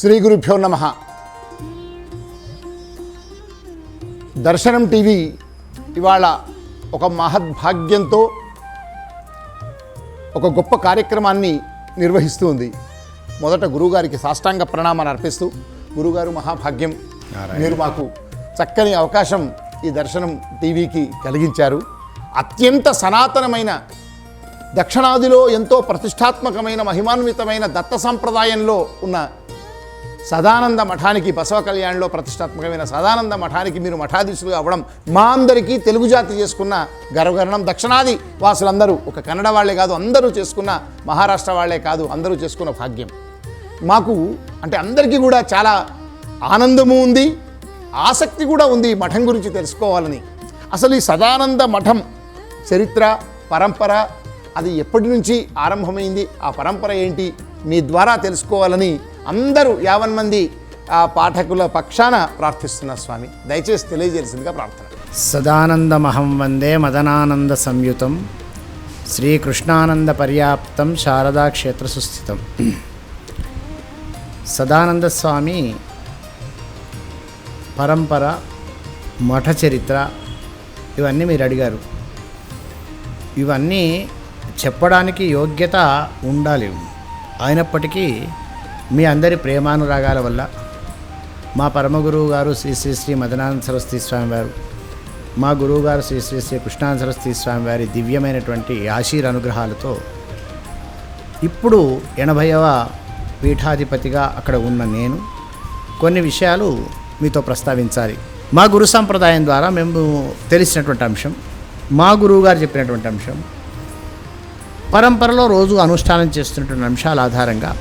శ్రీ గురుభ్యో నమః. దర్శనం టీవీ ఇవాళ ఒక మహద్భాగ్యంతో ఒక గొప్ప కార్యక్రమాన్ని నిర్వహిస్తుంది. మొదట గురువుగారికి సాష్టాంగ ప్రణామాలు అర్పిస్తూ, గురువుగారు మహాభాగ్యం, మీరు మాకు చక్కని అవకాశం ఈ దర్శనం టీవీకి కలిగించారు. అత్యంత సనాతనమైన దక్షిణాదిలో ఎంతో ప్రతిష్టాత్మకమైన మహిమాన్వితమైన దత్త సంప్రదాయంలో ఉన్న సదానంద మఠానికి, బసవ కళ్యాణ్లో ప్రతిష్టాత్మకమైన సదానంద మఠానికి మీరు మఠాధీశులుగా అవ్వడం మా అందరికీ తెలుగు జాతి చేసుకున్న గర్వకారణం. దక్షిణాది వాసులందరూ, ఒక కన్నడ వాళ్ళే కాదు, అందరూ చేసుకున్న, మహారాష్ట్ర వాళ్ళే కాదు, అందరూ చేసుకున్న భాగ్యం మాకు. అంటే అందరికీ కూడా చాలా ఆనందము ఉంది, ఆసక్తి కూడా ఉంది ఈ మఠం గురించి తెలుసుకోవాలని. అసలు ఈ సదానంద మఠం చరిత్ర, పరంపర, అది ఎప్పటి నుంచి ఆరంభమైంది, ఆ పరంపర ఏంటి, మీ ద్వారా తెలుసుకోవాలని అందరూ 50 మంది ఆ పాఠకుల పక్షాన ప్రార్థిస్తున్న స్వామి, దయచేసి తెలియజేయాల్సిందిగా ప్రార్థన. సదానందమహం వందే మదనానంద సంయుతం శ్రీకృష్ణానంద పర్యాప్తం శారదా క్షేత్ర సుస్థితం. సదానంద స్వామి పరంపర, మఠ చరిత్ర ఇవన్నీ మీరు అడిగారు. ఇవన్నీ చెప్పడానికి యోగ్యత ఉండాలి. అయినప్పటికీ మీ అందరి ప్రేమానురాగాల వల్ల మా పరమగురువు గారు శ్రీ శ్రీ శ్రీ మదనానంద సరస్వతి స్వామి వారు, మా గురువు గారు శ్రీ శ్రీ శ్రీ కృష్ణానంద సరస్వతి స్వామి వారి దివ్యమైనటువంటి ఆశీర్ అనుగ్రహాలతో ఇప్పుడు 80వ పీఠాధిపతిగా అక్కడ ఉన్న నేను కొన్ని విషయాలు మీతో ప్రస్తావించాలి. మా గురు సంప్రదాయం ద్వారా మేము తెలిసినటువంటి అంశం, మా గురువు గారు చెప్పినటువంటి అంశం, పరంపరలో రోజు అనుష్ఠానం చేస్తున్నటువంటి అంశాల ఆధారంగా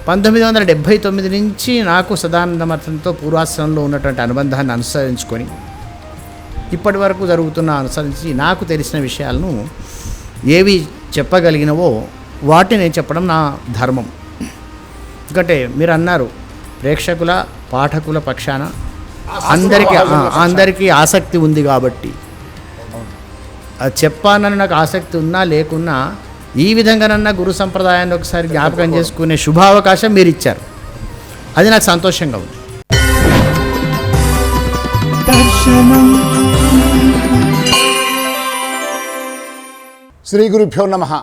1979 నుంచి నాకు సదానంద మఠంతో పూర్వాశ్రమంలో ఉన్నటువంటి అనుబంధాన్ని అనుసరించుకొని ఇప్పటి వరకు అనుసరించి నాకు తెలిసిన విషయాలను ఏవి చెప్పగలిగినవో వాటిని చెప్పడం నా ధర్మం. ఎందుకంటే మీరు అన్నారు, ప్రేక్షకుల పాఠకుల పక్షాన అందరికీ ఆసక్తి ఉంది కాబట్టి అది చెప్పానని నాకు ఆసక్తి ఉన్నా లేకున్నా ఈ విధంగానన్నా గురు సంప్రదాయాన్ని ఒకసారి జ్ఞాపకం చేసుకునే శుభావకాశం మీరు ఇచ్చారు. అది నాకు సంతోషంగా ఉంది. శ్రీ గురుభ్యో నమః.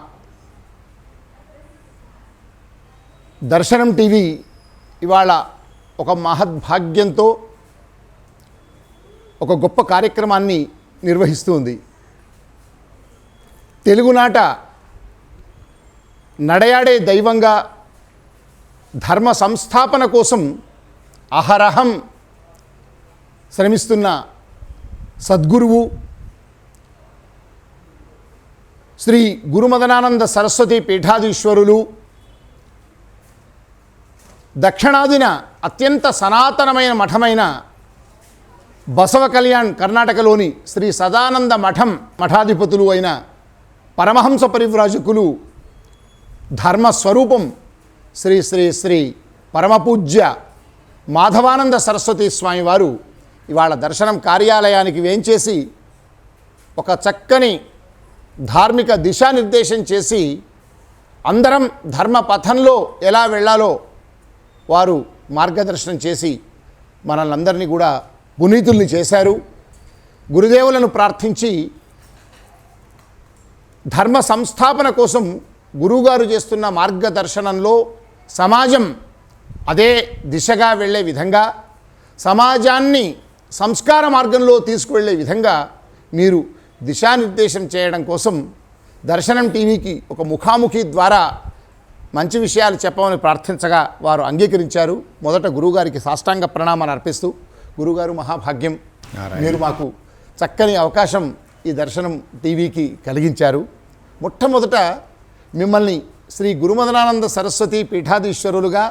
దర్శనం టీవీ ఇవాళ ఒక మహద్భాగ్యంతో ఒక గొప్ప కార్యక్రమాన్ని నిర్వహిస్తుంది. తెలుగునాట నడయాడే దైవంగా, ధర్మ సంస్థాపన కోసం అహరహం శ్రమిస్తున్న సద్గురువు శ్రీ గురుమదనానంద సరస్వతి పీఠాధీశ్వరులు, దక్షిణాదిన అత్యంత సనాతనమైన మఠమైన బసవ కళ్యాణ్ కర్ణాటకలోని శ్రీ సదానంద మఠం మఠాధిపతులు అయిన పరమహంస పరివ్రాజకులు, ధర్మస్వరూపం శ్రీ శ్రీ శ్రీ పరమపూజ్య మాధవానంద సరస్వతి స్వామి వారు ఇవాళ దర్శనం కార్యాలయానికి వేంచేసి ఒక చక్కని ధార్మిక దిశానిర్దేశం చేసి అందరం ధర్మపథంలో ఎలా వెళ్ళాలో వారు మార్గదర్శనం చేసి మనల్ని అందరినీ కూడా పునీతుల్ని చేశారు. గురుదేవులను ప్రార్థించి ధర్మ సంస్థాపన కోసం గురువుగారు చేస్తున్న మార్గదర్శనంలో సమాజం అదే దిశగా వెళ్ళే విధంగా, సమాజాన్ని సంస్కార మార్గంలో తీసుకువెళ్ళే విధంగా మీరు దిశానిర్దేశం చేయడం కోసం దర్శనం టీవీకి ఒక ముఖాముఖి ద్వారా మంచి విషయాలు చెప్పమని ప్రార్థించగా వారు అంగీకరించారు. మొదట గురువుగారికి సాష్టాంగ ప్రణామాలు అర్పిస్తూ, గురువుగారు మహాభాగ్యం, మీరు మాకు చక్కని అవకాశం ఈ దర్శనం టీవీకి కలిగించారు. మొట్టమొదట మిమ్మల్ని శ్రీ గురుమదనానంద సరస్వతి పీఠాధీశ్వరులుగా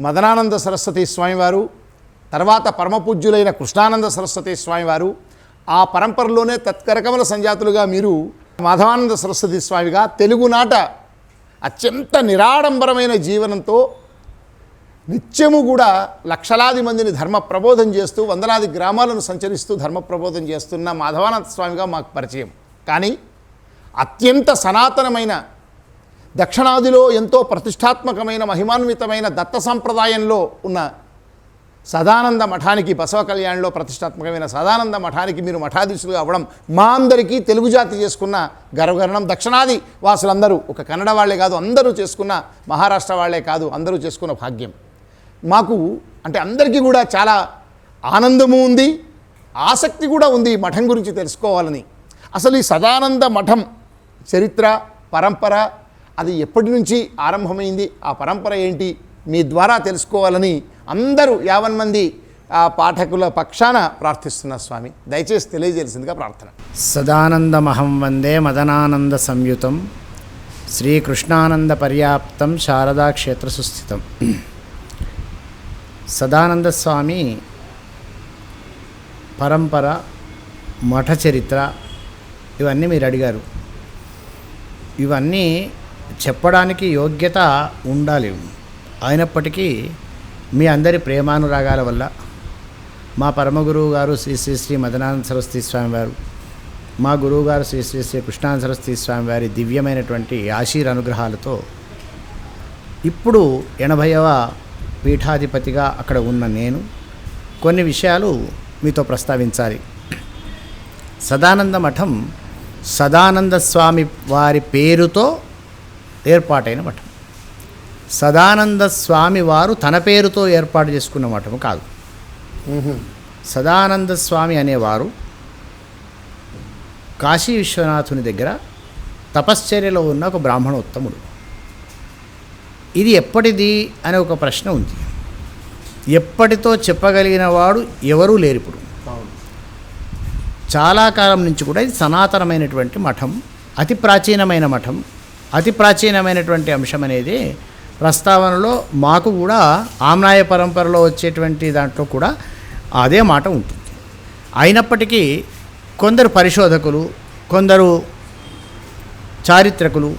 మదనానంద సరస్వతి స్వామివారు, తర్వాత పరమపూజ్యులైన కృష్ణానంద సరస్వతి స్వామివారు, ఆ పరంపరలోనే తత్కరకమల సంజాతులుగా మీరు మాధవానంద సరస్వతి స్వామిగా తెలుగునాట అత్యంత నిరాడంబరమైన జీవనంతో నిత్యము కూడా లక్షలాది మందిని ధర్మ ప్రబోధం చేస్తూ, వందలాది గ్రామాలను సంచరిస్తూ ధర్మ ప్రబోధం చేస్తున్న మాధవానంద స్వామిగా మాకు పరిచయం. కానీ అత్యంత సనాతనమైన దక్షిణాదిలో ఎంతో ప్రతిష్టాత్మకమైన మహిమాన్వితమైన దత్త సంప్రదాయంలో ఉన్న సదానంద మఠానికి, బసవ కళ్యాణ్లో ప్రతిష్టాత్మకమైన సదానంద మఠానికి మీరు మఠాధీశులుగా అవ్వడం మా అందరికీ తెలుగు జాతి చేసుకున్న గర్వకారణం. దక్షిణాది వాసులందరూ, ఒక కన్నడ వాళ్ళే కాదు, అందరూ చేసుకున్న, మహారాష్ట్ర వాళ్ళే కాదు, అందరూ చేసుకున్న భాగ్యం మాకు. అంటే అందరికీ కూడా చాలా ఆనందము ఉంది, ఆసక్తి కూడా ఉంది ఈ మఠం గురించి తెలుసుకోవాలని. అసలు ఈ సదానంద మఠం చరిత్ర, పరంపర, అది ఎప్పటి నుంచి ఆరంభమైంది, ఆ పరంపర ఏంటి, మీ ద్వారా తెలుసుకోవాలని అందరూ 50 మంది పాఠకుల పక్షాన ప్రార్థిస్తున్న స్వామి. దయచేసి తెలియజేయాల్సిందిగా ప్రార్థన. సదానందమహం వందే మదనానంద సంయుతం శ్రీకృష్ణానంద పర్యాప్తం శారదా క్షేత్ర సుస్థితం. సదానంద స్వామి పరంపర, మఠ చరిత్ర ఇవన్నీ మీరు అడిగారు. ఇవన్నీ చెప్పడానికి యోగ్యత ఉండాలి. అయినప్పటికీ మీ అందరి ప్రేమానురాగాల వల్ల మా పరమగురువు గారు శ్రీ శ్రీ శ్రీ మదనానంద సరస్వతి స్వామి వారు, మా గురువు గారు శ్రీ శ్రీ శ్రీ కృష్ణానంద సరస్వతి స్వామి వారి దివ్యమైనటువంటి ఆశీర్ అనుగ్రహాలతో ఇప్పుడు 80వ పీఠాధిపతిగా అక్కడ ఉన్న నేను కొన్ని విషయాలు మీతో ప్రస్తావించాలి. సదానంద మఠం సదానంద స్వామి వారి పేరుతో ఏర్పాటైన మఠం. సదానంద స్వామి వారు తన పేరుతో ఏర్పాటు చేసుకున్న మఠం కాదు. సదానంద స్వామి అనేవారు కాశీ విశ్వనాథుని దగ్గర తపశ్చర్యలో ఉన్న ఒక బ్రాహ్మణోత్తముడు. ఇది ఎప్పటిది అనే ఒక ప్రశ్న ఉంది. ఎప్పటితో చెప్పగలిగిన వాడు ఎవరూ లేరు ఇప్పుడు. చాలా కాలం నుంచి కూడా ఇది సనాతనమైనటువంటి మఠం, అతి ప్రాచీనమైన మఠం. అతి ప్రాచీనమైనటువంటి అంశం అనేది ప్రస్తావనలో మాకు కూడా ఆమ్నాయ పరంపరలో వచ్చేటువంటి దాంట్లో కూడా అదే మాట ఉంటుంది. అయినప్పటికీ కొందరు పరిశోధకులు, కొందరు చారిత్రకులు,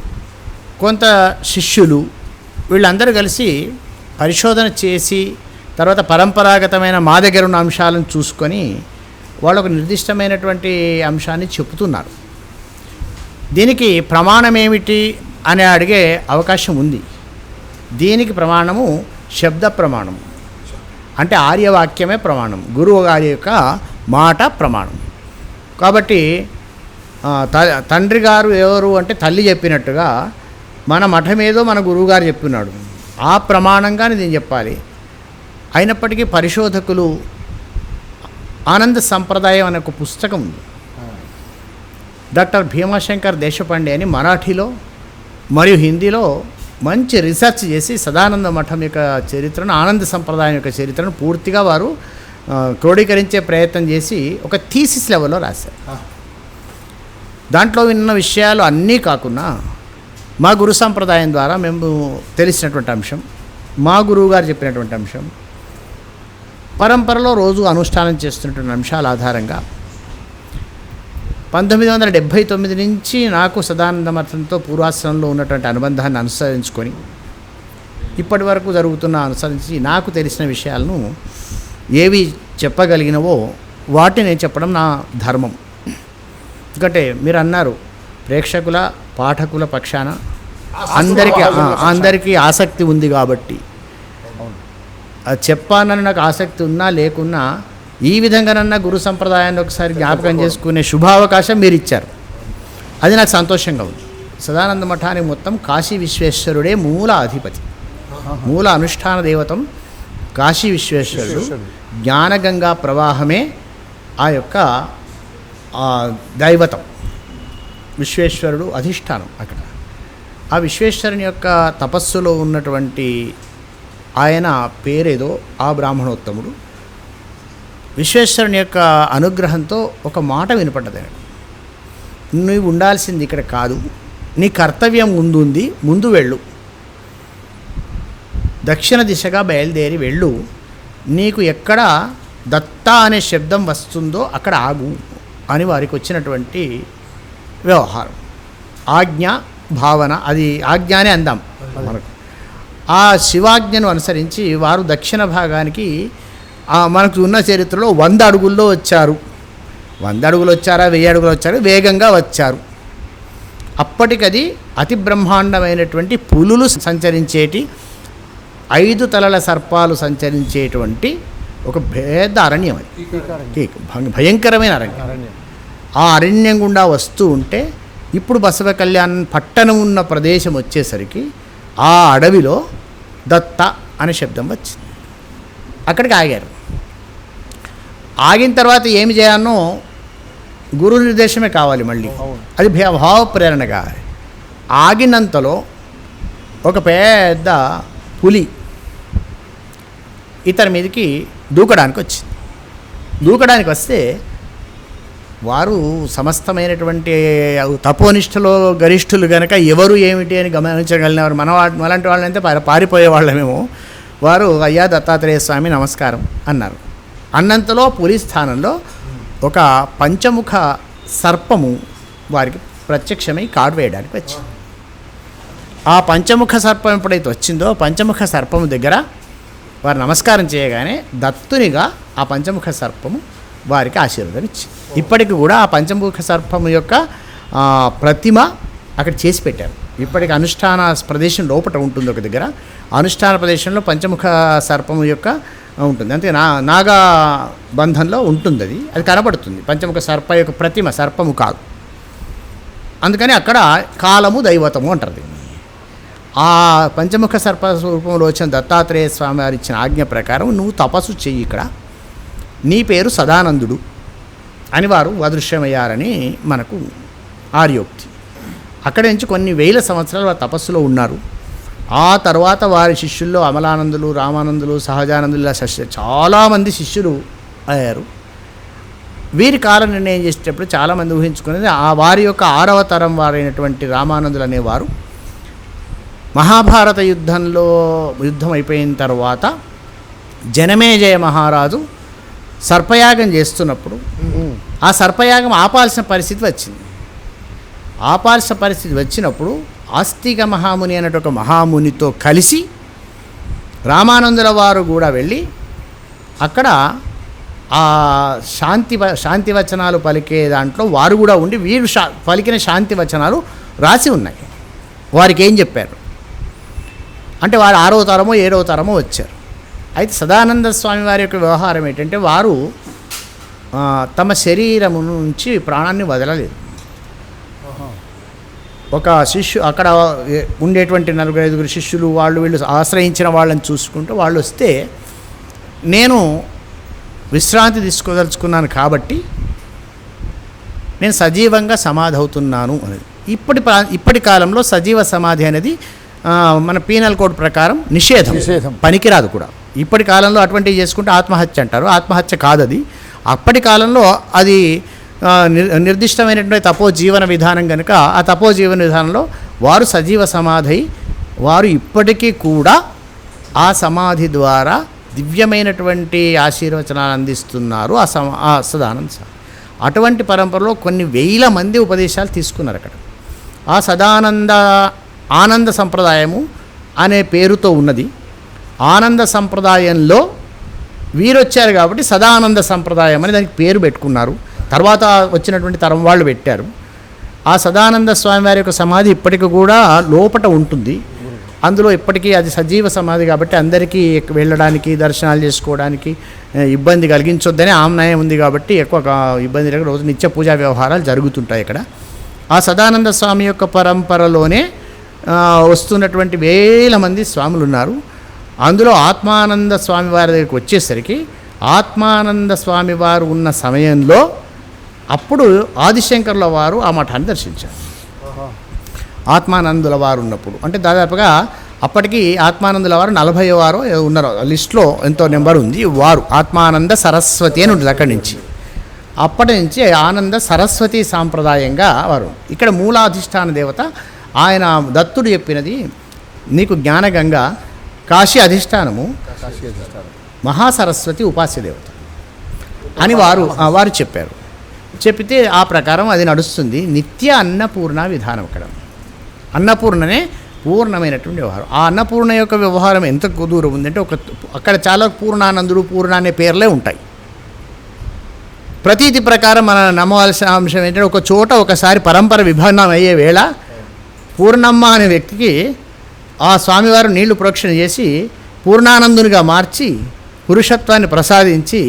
కొంత శిష్యులు వీళ్ళందరూ కలిసి పరిశోధన చేసి తర్వాత పరంపరాగతమైన మా దగ్గర ఉన్న అంశాలను చూసుకొని వాళ్ళు ఒక నిర్దిష్టమైనటువంటి అంశాన్ని చెబుతున్నారు. దీనికి ప్రమాణం ఏమిటి అని అడిగే అవకాశం ఉంది. దీనికి ప్రమాణము శబ్ద ప్రమాణం, అంటే ఆర్యవాక్యమే ప్రమాణం, గురువు గారి యొక్క మాట ప్రమాణం. కాబట్టి తండ్రి గారు ఎవరు అంటే తల్లి చెప్పినట్టుగా మన మఠం ఏదో మన గురువుగారు చెప్పినాడు, ఆ ప్రమాణంగానే దీన్ని చెప్పాలి. అయినప్పటికీ పరిశోధకులు ఆనంద సంప్రదాయం అనే ఒక పుస్తకం ఉంది. డాక్టర్ భీమాశంకర్ దేశపాండే అని మరాఠీలో మరియు హిందీలో మంచి రీసెర్చ్ చేసి సదానంద మఠం యొక్క చరిత్రను, ఆనంద సంప్రదాయం యొక్క చరిత్రను పూర్తిగా వారు క్రోడీకరించే ప్రయత్నం చేసి ఒక థీసిస్ లెవెల్లో రాశారు. దాంట్లో విన్న విషయాలు అన్నీ కాకుండా మా గురు సంప్రదాయం ద్వారా మేము తెలిసినటువంటి అంశం, మా గురువు గారు చెప్పినటువంటి అంశం, పరంపరలో రోజు అనుష్ఠానం చేస్తున్నటువంటి అంశాల ఆధారంగా 1979 నుంచి నాకు సదానంద మఠంతో పూర్వాశ్రమంలో ఉన్నటువంటి అనుబంధాన్ని అనుసరించుకొని ఇప్పటి వరకు జరుగుతున్న అనుసరించి నాకు తెలిసిన విషయాలను ఏవి చెప్పగలిగినవో వాటిని నేను చెప్పడం నా ధర్మం. ఎందుకంటే మీరు అన్నారు ప్రేక్షకుల, పాఠకుల పక్షాన అందరికీ ఆసక్తి ఉంది కాబట్టి చెప్పానని నాకు ఆసక్తి ఉన్నా లేకున్నా ఈ విధంగానన్నా గురు సంప్రదాయాన్ని ఒకసారి జ్ఞాపకం చేసుకునే శుభావకాశం మీరు ఇచ్చారు. అది నాకు సంతోషంగా ఉంది. సదానంద మఠానికి మొత్తం కాశీ విశ్వేశ్వరుడే మూల అధిపతి, మూల అనుష్ఠాన దేవతం కాశీ విశ్వేశ్వరుడు. జ్ఞానగంగా ప్రవాహమే ఆ యొక్క దైవతం, విశ్వేశ్వరుడు అధిష్టానం అక్కడ. ఆ విశ్వేశ్వరుని యొక్క తపస్సులో ఉన్నటువంటి ఆయన పేరేదో ఆ బ్రాహ్మణోత్తముడు. విశ్వేశ్వరుని యొక్క అనుగ్రహంతో ఒక మాట వినపడ్డది, నువ్వు ఉండాల్సింది ఇక్కడ కాదు, నీ కర్తవ్యం ముందుంది, ముందు వెళ్ళు, దక్షిణ దిశగా బయలుదేరి వెళ్ళు, నీకు ఎక్కడ దత్త అనే శబ్దం వస్తుందో అక్కడ ఆగు అని వారికి వచ్చినటువంటి వ్యవహారం. ఆజ్ఞ భావన, అది ఆజ్ఞానే అందాం మనకు. ఆ శివాజ్ఞను అనుసరించి వారు దక్షిణ భాగానికి మనకు ఉన్న చరిత్రలో 100 అడుగుల్లో వచ్చారు. 100 అడుగులు వచ్చారా, 1000 అడుగులు వచ్చారు, వేగంగా వచ్చారు. అప్పటికది అతి బ్రహ్మాండమైనటువంటి పులులు సంచరించేటి 5 తలల సర్పాలు సంచరించేటువంటి ఒక పెద్ద అరణ్యం అది, భయంకరమైన అరణ్యం. ఆ అరణ్యం గుండా వస్తూ ఉంటే ఇప్పుడు బసవ కళ్యాణ్ పట్టణం ఉన్న ప్రదేశం వచ్చేసరికి ఆ అడవిలో దత్త అనే శబ్దం వచ్చింది. అక్కడికి ఆగారు. ఆగిన తర్వాత ఏమి చేయాలనో గురు నిర్దేశమే కావాలి మళ్ళీ, అది భావ ప్రేరణగా. ఆగినంతలో ఒక పెద్ద పులి ఇతని మీదకి దూకడానికి వచ్చింది. దూకడానికి వస్తే వారు సమస్తమైనటువంటి తపోనిష్టలో గరిష్ఠులు కనుక ఎవరు ఏమిటి అని గమనించగలిగినవారు. మనలాంటి వాళ్ళంటే పారిపోయే వాళ్ళమేమో. వారు అయ్యా దత్తాత్రేయ స్వామి నమస్కారం అన్నారు. అన్నంతలో పులి స్థానంలో ఒక పంచముఖ సర్పము వారికి ప్రత్యక్షమై కాడు వేయడానికి వచ్చింది. ఆ పంచముఖ సర్పం ఎప్పుడైతే వచ్చిందో పంచముఖ సర్పము దగ్గర వారు నమస్కారం చేయగానే దత్తునిగా ఆ పంచముఖ సర్పము వారికి ఆశీర్వాదం ఇచ్చింది. ఇప్పటికి కూడా ఆ పంచముఖ సర్పము యొక్క ప్రతిమ అక్కడ చేసి పెట్టారు. ఇప్పటికి అనుష్ఠాన ప్రదేశం లోపల ఉంటుంది ఒక దగ్గర. అనుష్ఠాన ప్రదేశంలో పంచముఖ సర్పము యొక్క ఉంటుంది, అంతే నాగా బంధంలో ఉంటుంది. అది కనబడుతుంది పంచముఖ సర్ప యొక్క ప్రతిమ, సర్పము కాదు. అందుకని అక్కడ కాలము దైవతము అంటారు దీన్ని. ఆ పంచముఖ సర్ప రూపంలో వచ్చిన దత్తాత్రేయ స్వామి వారు ఇచ్చిన ఆజ్ఞ ప్రకారం నువ్వు తపస్సు చెయ్యి, ఇక్కడ నీ పేరు సదానందుడు అని వారు అదృశ్యమయ్యారని మనకు ఆర్యోక్తి. అక్కడి నుంచి కొన్ని వేల సంవత్సరాలు వారు తపస్సులో ఉన్నారు. ఆ తర్వాత వారి శిష్యుల్లో అమలానందులు, రామానందులు, సహజానందులు చాలామంది శిష్యులు అయ్యారు. వీరి కాల నిర్ణయం చేసేటప్పుడు చాలామంది ఊహించుకునేది ఆ వారి యొక్క 6వ తరం వారైనటువంటి రామానందులు అనేవారు మహాభారత యుద్ధం అయిపోయిన తర్వాత జనమేజయ మహారాజు సర్పయాగం చేస్తున్నప్పుడు ఆ సర్పయాగం ఆపాల్సిన పరిస్థితి వచ్చింది. ఆపాల్సిన పరిస్థితి వచ్చినప్పుడు ఆస్తిక మహాముని అన్నట్టు ఒక మహామునితో కలిసి రామానందుల వారు కూడా వెళ్ళి అక్కడ ఆ శాంతి వచనాలు పలికే దాంట్లో వారు కూడా ఉండి వీరు పలికిన శాంతి వచనాలు రాసి ఉన్నాయి. వారికి ఏం చెప్పారు అంటే వారు 6వ తరమో 7వ తరమో వచ్చారు. అయితే సదానంద స్వామి వారి యొక్క వ్యవహారం ఏంటంటే వారు తమ శరీరము నుంచి ప్రాణాన్ని వదలలేదు. ఒక అక్కడ ఉండేటువంటి 4-5 శిష్యులు వీళ్ళు ఆశ్రయించిన వాళ్ళని చూసుకుంటూ వాళ్ళు వస్తే నేను విశ్రాంతి తీసుకోదలుచుకున్నాను కాబట్టి నేను సజీవంగా సమాధి అవుతున్నాను అనేది. ఇప్పటి కాలంలో సజీవ సమాధి అనేది మన పీనల్ కోడ్ ప్రకారం నిషేధం, పనికిరాదు కూడా. ఇప్పటి కాలంలో అటువంటివి చేసుకుంటే ఆత్మహత్య అంటారు. ఆత్మహత్య కాదు అది. అప్పటి కాలంలో అది నిర్దిష్టమైనటువంటి తపోజీవన విధానం కనుక ఆ తపోజీవన విధానంలో వారు సజీవ సమాధి, వారు ఇప్పటికీ కూడా ఆ సమాధి ద్వారా దివ్యమైనటువంటి ఆశీర్వచనాలు అందిస్తున్నారు ఆ సదానంద స్వామి. అటువంటి పరంపరలో కొన్ని వేల మంది ఉపదేశాలు తీసుకున్నారు అక్కడ. ఆ ఆనంద సంప్రదాయము అనే పేరుతో ఉన్నది. ఆనంద సంప్రదాయంలో వీరొచ్చారు కాబట్టి సదానంద సంప్రదాయం అని దానికి పేరు పెట్టుకున్నారు. తర్వాత వచ్చినటువంటి తరం వాళ్ళు పెట్టారు. ఆ సదానంద స్వామి వారి యొక్క సమాధి ఇప్పటికి కూడా లోపట ఉంటుంది. అందులో ఇప్పటికీ అది సజీవ సమాధి కాబట్టి అందరికీ వెళ్ళడానికి దర్శనాలు చేసుకోవడానికి ఇబ్బంది కలిగించొద్దని ఆమ్నాయం ఉంది కాబట్టి ఎక్కువ ఇబ్బంది లేక రోజు నిత్య పూజా వ్యవహారాలు జరుగుతుంటాయి ఇక్కడ. ఆ సదానంద స్వామి యొక్క పరంపరలోనే వస్తున్నటువంటి వేల మంది స్వాములు ఉన్నారు. అందులో ఆత్మానంద స్వామి వారి దగ్గరికి వచ్చేసరికి ఆత్మానంద స్వామి వారు ఉన్న సమయంలో అప్పుడు ఆదిశంకర్ల వారు ఆ మఠాన్ని దర్శించారు. ఆత్మానందుల వారు ఉన్నప్పుడు అంటే దాదాపుగా అప్పటికి ఆత్మానందుల వారు 40వ వారు ఉన్నారు. లిస్టులో ఎంతో నెంబర్ ఉంది. వారు ఆత్మానంద సరస్వతి అని ఉంటుంది. అక్కడి నుంచి అప్పటి నుంచి ఆనంద సరస్వతి సాంప్రదాయంగా వారు. ఇక్కడ మూలాధిష్టాన దేవత ఆయన దత్తుడు చెప్పినది నీకు జ్ఞానగంగ, కాశీ అధిష్టానము, మహాసరస్వతి ఉపాస్య దేవత అని వారు చెప్పారు. చెప్పితే ఆ ప్రకారం అది నడుస్తుంది. నిత్య అన్నపూర్ణ విధానం. అక్కడ అన్నపూర్ణనే పూర్ణమైనటువంటి వ్యవహారం. ఆ అన్నపూర్ణ యొక్క వ్యవహారం ఎంత దూరం ఉందంటే అక్కడ చాలా పూర్ణానందుడు, పూర్ణ అనే పేర్లే ఉంటాయి. ప్రతీతి ప్రకారం మనం నమ్మవలసిన అంశం ఏంటంటే ఒక చోట ఒకసారి పరంపర విభిన్నం అయ్యే వేళ పూర్ణమ్మ అనే వ్యక్తికి ఆ స్వామివారు నీళ్లు ప్రోక్షణ చేసి పూర్ణానందునిగా మార్చి పురుషత్వాన్ని ప్రసాదించి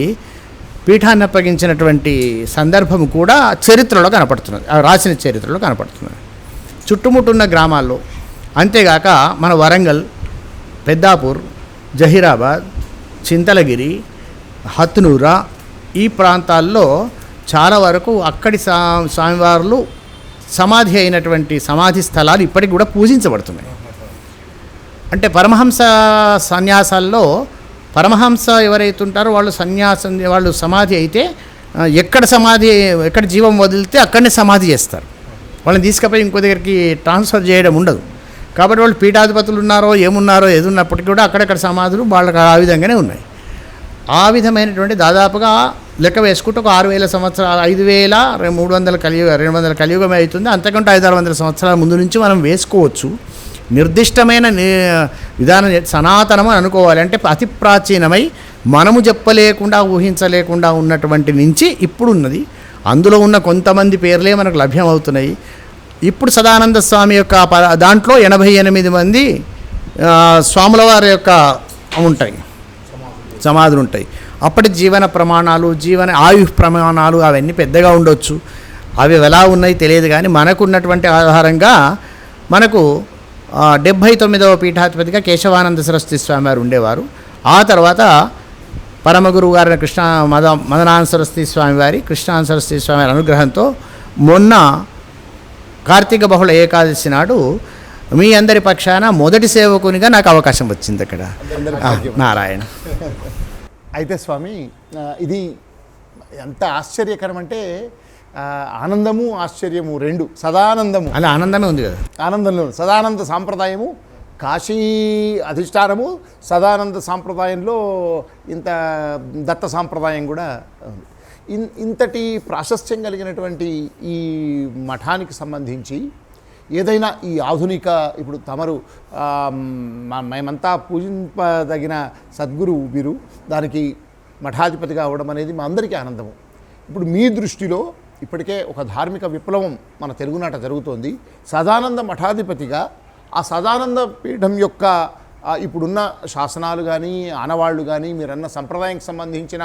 పీఠాన్ని అప్పగించినటువంటి సందర్భం కూడా చరిత్రలో కనపడుతున్నది, రాసిన చరిత్రలో కనపడుతున్నది. చుట్టుముట్టున్న గ్రామాల్లో, అంతేగాక మన వరంగల్, పెద్దాపూర్, జహీరాబాద్, చింతలగిరి, హత్నూరా ఈ ప్రాంతాల్లో చాలా వరకు అక్కడి స్వామివార్లు సమాధి అయినటువంటి సమాధి స్థలాలు ఇప్పటికి కూడా పూజించబడుతున్నాయి. అంటే పరమహంస సన్యాసాల్లో పరమహంస ఎవరైతే ఉంటారో వాళ్ళు సమాధి అయితే ఎక్కడ జీవం వదిలితే అక్కడనే సమాధి చేస్తారు. వాళ్ళని తీసుకుపోయి ఇంకో దగ్గరికి ట్రాన్స్ఫర్ చేయడం ఉండదు. కాబట్టి వాళ్ళు పీఠాధిపతులు ఉన్నారో ఏమున్నారో ఏది ఉన్నప్పటికీ కూడా అక్కడక్కడ సమాధులు వాళ్ళకి ఆ విధంగానే ఉన్నాయి. ఆ విధమైనటువంటి దాదాపుగా లెక్క వేసుకుంటే ఒక 6000 సంవత్సరాలు, 5300 కలియుగ 200 కలియుగమే అవుతుంది. అంతకంటే 500-600 సంవత్సరాల ముందు నుంచి మనం వేసుకోవచ్చు. నిర్దిష్టమైన విధానం సనాతనం అని అనుకోవాలి. అంటే అతి ప్రాచీనమై మనము చెప్పలేకుండా ఊహించలేకుండా ఉన్నటువంటి నుంచి ఇప్పుడున్నది. అందులో ఉన్న కొంతమంది పేర్లే మనకు లభ్యమవుతున్నాయి. ఇప్పుడు సదానంద స్వామి యొక్క దాంట్లో 88 మంది స్వాముల వారి యొక్క ఉంటాయి, సమాధులు ఉంటాయి. అప్పటి జీవన ప్రమాణాలు, ఆయు ప్రమాణాలు అవన్నీ పెద్దగా ఉండొచ్చు. అవి ఎలా ఉన్నాయి తెలియదు. కానీ మనకున్నటువంటి ఆధారంగా మనకు 79వ పీఠాధిపతిగా కేశవానంద సరస్వతి స్వామి వారు ఉండేవారు. ఆ తర్వాత పరమగురువు గారైన మదనానంద సరస్వతి స్వామివారి, కృష్ణానంద సరస్వతి స్వామి అనుగ్రహంతో మొన్న కార్తీక బహుళ ఏకాదశి నాడు మీ అందరి పక్షాన మొదటి సేవకునిగా నాకు అవకాశం వచ్చింది అక్కడ. నారాయణ. అయితే స్వామి, ఇది ఎంత ఆశ్చర్యకరం అంటే ఆనందము ఆశ్చర్యము రెండు, సదానందము. అలా ఆనందమే ఉంది కదా. ఆనందంలో సదానంద సాంప్రదాయము, కాశీ అధిష్టానము, సదానంద సాంప్రదాయంలో ఇంత దత్త సాంప్రదాయం కూడా ఉంది. ఇంతటి ప్రాశస్త్యం కలిగినటువంటి ఈ మఠానికి సంబంధించి ఏదైనా ఈ ఆధునిక, ఇప్పుడు తమరు మేమంతా పూజింపదగిన సద్గురువు మీరు, దానికి మఠాధిపతిగా అవ్వడం అనేది మా అందరికీ ఆనందము. ఇప్పుడు మీ దృష్టిలో ఇప్పటికే ఒక ధార్మిక విప్లవం మన తెలుగునాట జరుగుతోంది. సదానంద మఠాధిపతిగా ఆ సదానంద పీఠం యొక్క ఇప్పుడున్న శాసనాలు కానీ ఆనవాళ్ళు కానీ మీరన్న సంప్రదాయానికి సంబంధించిన